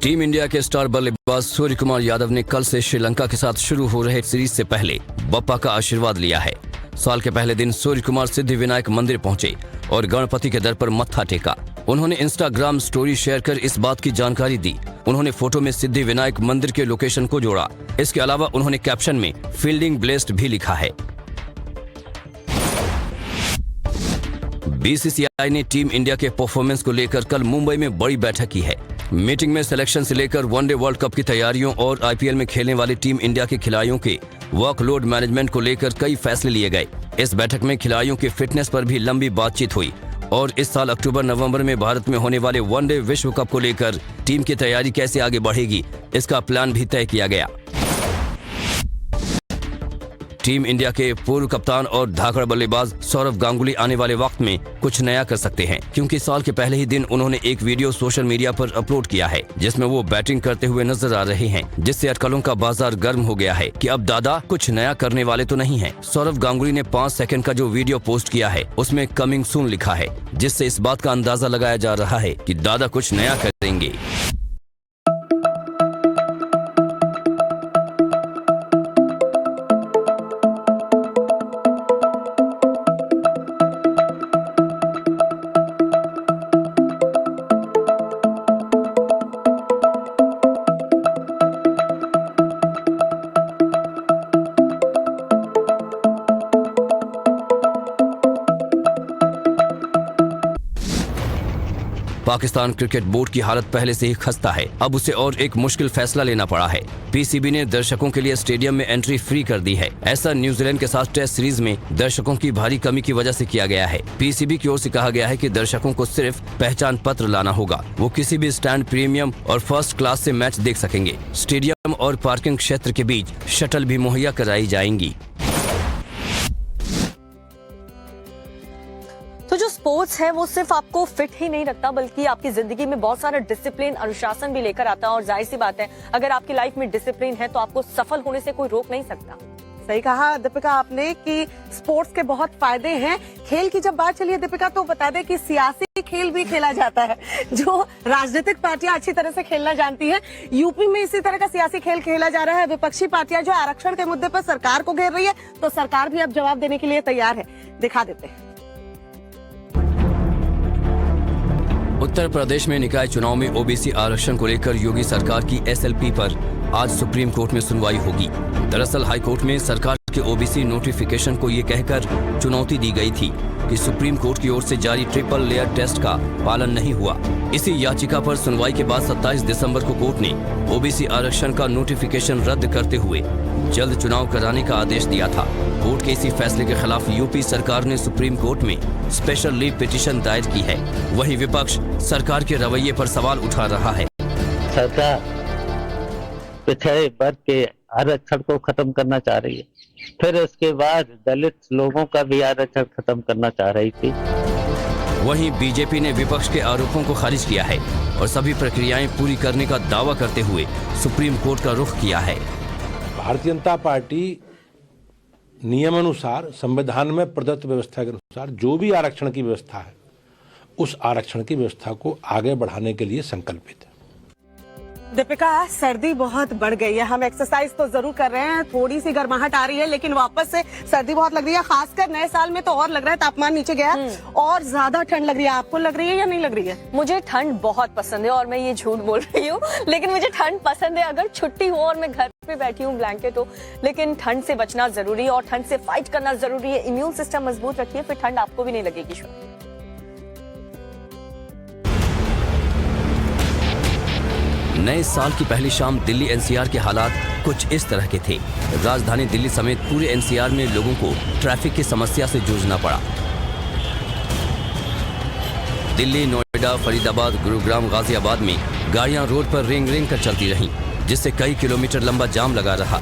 Speaker 3: टीम इंडिया के स्टार बल्लेबाज सूर्य कुमार यादव ने कल से श्रीलंका के साथ शुरू हो रहे सीरीज से पहले बप्पा का आशीर्वाद लिया है। साल के पहले दिन सूर्य कुमार सिद्धिविनायक मंदिर पहुंचे और गणपति के दर पर मत्था टेका। उन्होंने इंस्टाग्राम स्टोरी शेयर कर इस बात की जानकारी दी। उन्होंने फोटो में सिद्धिविनायक मंदिर के लोकेशन को जोड़ा। इसके अलावा उन्होंने कैप्शन में फील्डिंग ब्लेस्ड भी लिखा है। बीसीसीआई ने टीम इंडिया के परफॉर्मेंस को लेकर कल मुंबई में बड़ी बैठक की है। मीटिंग में सिलेक्शन से लेकर वनडे वर्ल्ड कप की तैयारियों और आईपीएल में खेलने वाली टीम इंडिया के खिलाड़ियों के वर्कलोड मैनेजमेंट को लेकर कई फैसले लिए गए। इस बैठक में खिलाड़ियों की फिटनेस पर भी लंबी बातचीत हुई और इस साल अक्टूबर-नवंबर में भारत में होने वाले वनडे विश्व कप को लेकर टीम की तैयारी कैसे आगे बढ़ेगी, इसका प्लान भी तय किया गया। टीम इंडिया के पूर्व कप्तान और धाकड़ बल्लेबाज सौरव गांगुली आने वाले वक्त में कुछ नया कर सकते हैं, क्योंकि साल के पहले ही दिन उन्होंने एक वीडियो सोशल मीडिया पर अपलोड किया है जिसमें वो बैटिंग करते हुए नजर आ रहे हैं, जिससे अटकलों का बाजार गर्म हो गया है कि अब दादा कुछ नया करने वाले तो नहीं हैं। सौरव गांगुली ने 5 सेकंड का जो वीडियो पोस्ट किया है उसमें कमिंग सून लिखा है, जिससे इस बात का अंदाजा लगाया जा रहा है कि दादा कुछ नया करेंगे। पाकिस्तान क्रिकेट बोर्ड की हालत पहले से ही खस्ता है। अब उसे और एक मुश्किल फैसला लेना पड़ा है। पीसीबी ने दर्शकों के लिए स्टेडियम में एंट्री फ्री कर दी है। ऐसा न्यूजीलैंड के साथ टेस्ट सीरीज में दर्शकों की भारी कमी की वजह से किया गया है। पीसीबी की ओर से कहा गया है कि दर्शकों को सिर्फ पहचान पत्र लाना होगा। वो किसी भी स्टैंड, प्रीमियम और फर्स्ट क्लास से मैच देख सकेंगे। स्टेडियम और पार्किंग क्षेत्र के बीच शटल भी मुहैया कराई जाएंगी।
Speaker 2: तो जो स्पोर्ट्स है वो सिर्फ आपको फिट ही नहीं रखता, बल्कि आपकी जिंदगी में बहुत सारा डिसिप्लिन, अनुशासन भी लेकर आता है। और जाहिर सी बात है, अगर आपकी लाइफ में डिसिप्लिन है तो आपको सफल होने से कोई रोक नहीं सकता।
Speaker 1: सही कहा दीपिका आपने कि स्पोर्ट्स के बहुत फायदे हैं। खेल की जब बात चली है दीपिका, तो बता दें कि सियासी खेल भी खेला जाता है, जो राजनीतिक पार्टियां अच्छी तरह से खेलना जानती हैं। यूपी में इसी तरह का सियासी खेल खेला जा रहा है। विपक्षी पार्टियां जो आरक्षण के मुद्दे पर सरकार को घेर रही है, तो सरकार भी अब जवाब देने के लिए तैयार है। दिखा देते हैं।
Speaker 3: उत्तर प्रदेश में निकाय चुनाव में ओबीसी आरक्षण को लेकर योगी सरकार की एसएलपी पर आज सुप्रीम कोर्ट में सुनवाई होगी। दरअसल हाई कोर्ट में सरकार के ओबीसी नोटिफिकेशन को ये कहकर चुनौती दी गई थी कि सुप्रीम कोर्ट की ओर से जारी ट्रिपल लेयर टेस्ट का पालन नहीं हुआ। इसी याचिका पर सुनवाई के बाद 27 दिसंबर को कोर्ट ने ओबीसी आरक्षण का नोटिफिकेशन रद्द करते हुए जल्द चुनाव कराने का आदेश दिया था। कोर्ट के इसी फैसले के खिलाफ यूपी सरकार ने सुप्रीम कोर्ट में स्पेशल लीव पिटीशन दायर की है। वहीं विपक्ष सरकार के रवैये पर सवाल उठा रहा है।
Speaker 13: सरकार पिछड़े वर्ग के आरक्षण को खत्म करना चाह रही है, फिर उसके बाद दलित लोगों का भी आरक्षण खत्म करना चाह रही थी।
Speaker 3: वहीं बीजेपी ने विपक्ष के आरोपों को खारिज किया है और सभी प्रक्रियाएं पूरी करने का दावा करते हुए सुप्रीम कोर्ट का रुख किया है।
Speaker 14: भारतीय जनता पार्टी नियमानुसार संविधान में प्रदत्त व्यवस्था के अनुसार जो भी आरक्षण की व्यवस्था है, उस आरक्षण की व्यवस्था को आगे बढ़ाने के लिए संकल्पित है।
Speaker 1: दीपिका, सर्दी बहुत बढ़ गई है। हम एक्सरसाइज तो जरूर कर रहे हैं, थोड़ी सी गर्माहट आ रही है, लेकिन वापस से सर्दी बहुत लग रही है। खासकर नए साल में तो और लग रहा है, तापमान नीचे गया और ज्यादा ठंड लग रही है। आपको लग रही है या नहीं लग रही है?
Speaker 2: मुझे ठंड बहुत पसंद है और मैं ये झूठ बोल रही हूँ, लेकिन मुझे ठंड पसंद है। अगर छुट्टी हो और मैं घर पे बैठी हूँ, ब्लैंकेट हो, लेकिन ठंड से बचना जरूरी है और ठंड से फाइट करना जरूरी है। इम्यून सिस्टम मजबूत रखिए, फिर ठंड आपको भी नहीं लगेगी।
Speaker 3: नए साल की पहली शाम दिल्ली एनसीआर के हालात कुछ इस तरह के थे। राजधानी दिल्ली समेत पूरे एनसीआर में लोगों को ट्रैफिक की समस्या से जूझना पड़ा। दिल्ली, नोएडा, फरीदाबाद, गुरुग्राम, गाजियाबाद में गाड़ियां रोड पर रेंग रेंग कर चलती रहीं, जिससे कई किलोमीटर लंबा जाम लगा रहा।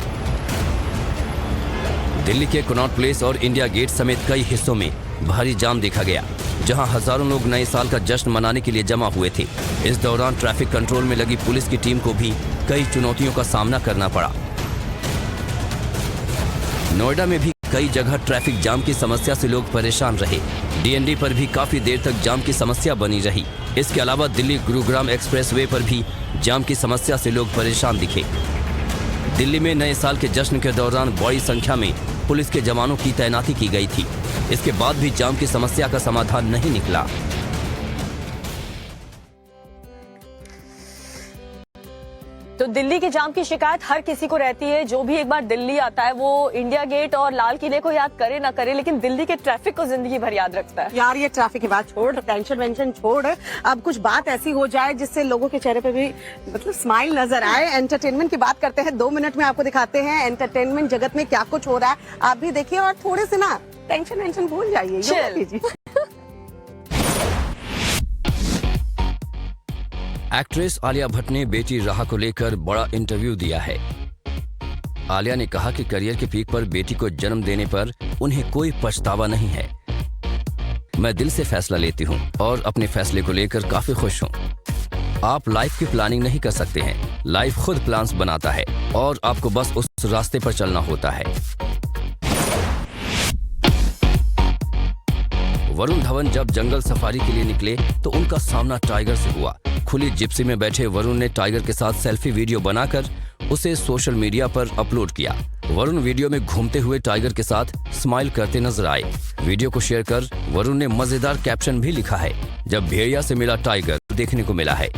Speaker 3: दिल्ली के कनॉट प्लेस और इंडिया गेट समेत कई हिस्सों में भारी जाम देखा गया, जहां हजारों लोग नए साल का जश्न मनाने के लिए जमा हुए थे। इस दौरान ट्रैफिक कंट्रोल में लगी पुलिस की टीम को भी कई चुनौतियों का सामना करना पड़ा। नोएडा में भी कई जगह ट्रैफिक जाम की समस्या से लोग परेशान रहे। डीएनडी पर भी काफी देर तक जाम की समस्या बनी रही। इसके अलावा दिल्ली गुरुग्राम एक्सप्रेसवे पर भी जाम की समस्या से लोग परेशान दिखे। दिल्ली में नए साल के जश्न के दौरान बड़ी संख्या में पुलिस के जवानों की तैनाती की गई थी। इसके बाद भी जाम की समस्या का समाधान नहीं निकला।
Speaker 2: तो दिल्ली के जाम की शिकायत हर किसी को रहती है। जो भी एक बार दिल्ली आता है वो इंडिया गेट और लाल किले को याद करे ना करे, लेकिन दिल्ली के ट्रैफिक को जिंदगी भर याद रखता है।
Speaker 1: यार ये ट्रैफिक की बात छोड़, टेंशन वेंशन छोड़, अब कुछ बात ऐसी हो जाए जिससे लोगों के चेहरे पे भी मतलब स्माइल नजर आए। एंटरटेनमेंट की बात करते हैं, 2 मिनट में आपको दिखाते हैं एंटरटेनमेंट जगत में क्या कुछ हो रहा है। आप भी देखिए और थोड़े से ना टेंशन वेंशन भूल जाइए।
Speaker 3: एक्ट्रेस आलिया भट्ट ने बेटी राहा को लेकर बड़ा इंटरव्यू दिया है। आलिया ने कहा कि करियर के पीक पर बेटी को जन्म देने पर उन्हें कोई पछतावा नहीं है। मैं दिल से फैसला लेती हूं और अपने फैसले को लेकर काफी खुश हूं। आप लाइफ की प्लानिंग नहीं कर सकते हैं, लाइफ खुद प्लान्स बनाता है और आपको बस उस रास्ते पर चलना होता है। वरुण धवन जब जंगल सफारी के लिए निकले तो उनका सामना टाइगर से हुआ। खुली जिप्सी में बैठे वरुण ने टाइगर के साथ सेल्फी वीडियो बनाकर उसे सोशल मीडिया पर अपलोड किया। वरुण वीडियो में घूमते हुए टाइगर के साथ स्माइल करते नजर आए। वीडियो को शेयर कर वरुण ने मजेदार कैप्शन भी लिखा है, जब भेड़िया से मिला टाइगर देखने को मिला है।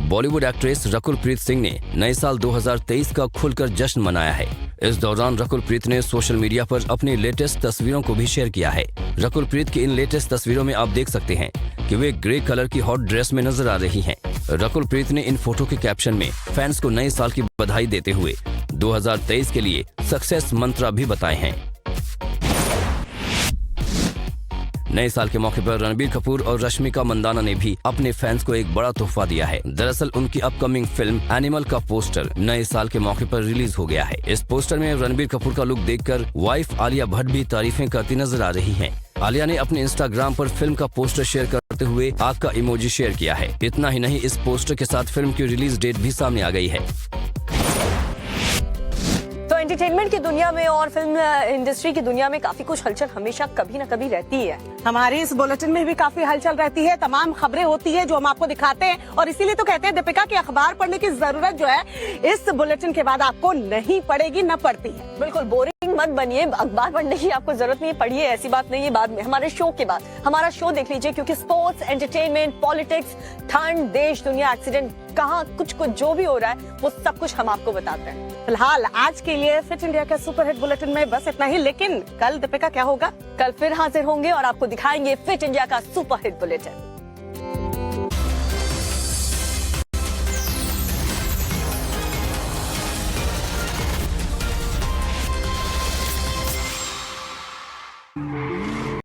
Speaker 3: बॉलीवुड एक्ट्रेस रकुल प्रीत सिंह ने नए साल 2023 का खुलकर जश्न मनाया है। इस दौरान रकुल प्रीत ने सोशल मीडिया पर अपनी लेटेस्ट तस्वीरों को भी शेयर किया है। रकुल प्रीत की इन लेटेस्ट तस्वीरों में आप देख सकते हैं कि वे ग्रे कलर की हॉट ड्रेस में नजर आ रही हैं। रकुल प्रीत ने इन फोटो के कैप्शन में फैंस को नए साल की बधाई देते हुए 2023 के लिए सक्सेस मंत्र भी बताए हैं। नए साल के मौके पर रणबीर कपूर और रश्मिका मंदाना ने भी अपने फैंस को एक बड़ा तोहफा दिया है। दरअसल उनकी अपकमिंग फिल्म एनिमल का पोस्टर नए साल के मौके पर रिलीज हो गया है। इस पोस्टर में रणबीर कपूर का लुक देखकर वाइफ आलिया भट्ट भी तारीफें करती नजर आ रही हैं। आलिया ने अपने इंस्टाग्राम पर फिल्म का पोस्टर शेयर करते हुए आग का इमोजी शेयर किया है। इतना ही नहीं, इस पोस्टर के साथ फिल्म की रिलीज डेट भी सामने आ गई है।
Speaker 2: तो एंटरटेनमेंट की दुनिया में और फिल्म इंडस्ट्री की दुनिया में काफी कुछ हलचल हमेशा कभी न कभी रहती है।
Speaker 1: हमारी इस बुलेटिन में भी काफी हलचल रहती है, तमाम खबरें होती है जो हम आपको दिखाते हैं और इसीलिए तो कहते हैं दीपिका की अखबार पढ़ने की जरूरत जो है इस बुलेटिन के बाद आपको नहीं पड़ेगी, न पड़ती है।
Speaker 2: बिल्कुल बोरिंग मत बनिए, अखबार पढ़ने की आपको जरूरत नहीं है, पढ़िए, ऐसी बात नहीं है। बाद में हमारे शो के बाद हमारा शो देख लीजिए, क्योंकि स्पोर्ट्स, एंटरटेनमेंट, पॉलिटिक्स, ठंड, देश दुनिया, एक्सीडेंट, कहाँ कुछ कुछ जो भी हो रहा है वो सब कुछ हम आपको बताते हैं।
Speaker 1: फिलहाल आज के लिए फिट इंडिया के सुपरहिट बुलेटिन में बस इतना ही, लेकिन कल दीपिका क्या होगा?
Speaker 2: कल फिर हाजिर होंगे और आपको दिखाएंगे फिट इंडिया का सुपरहिट बुलेटिन।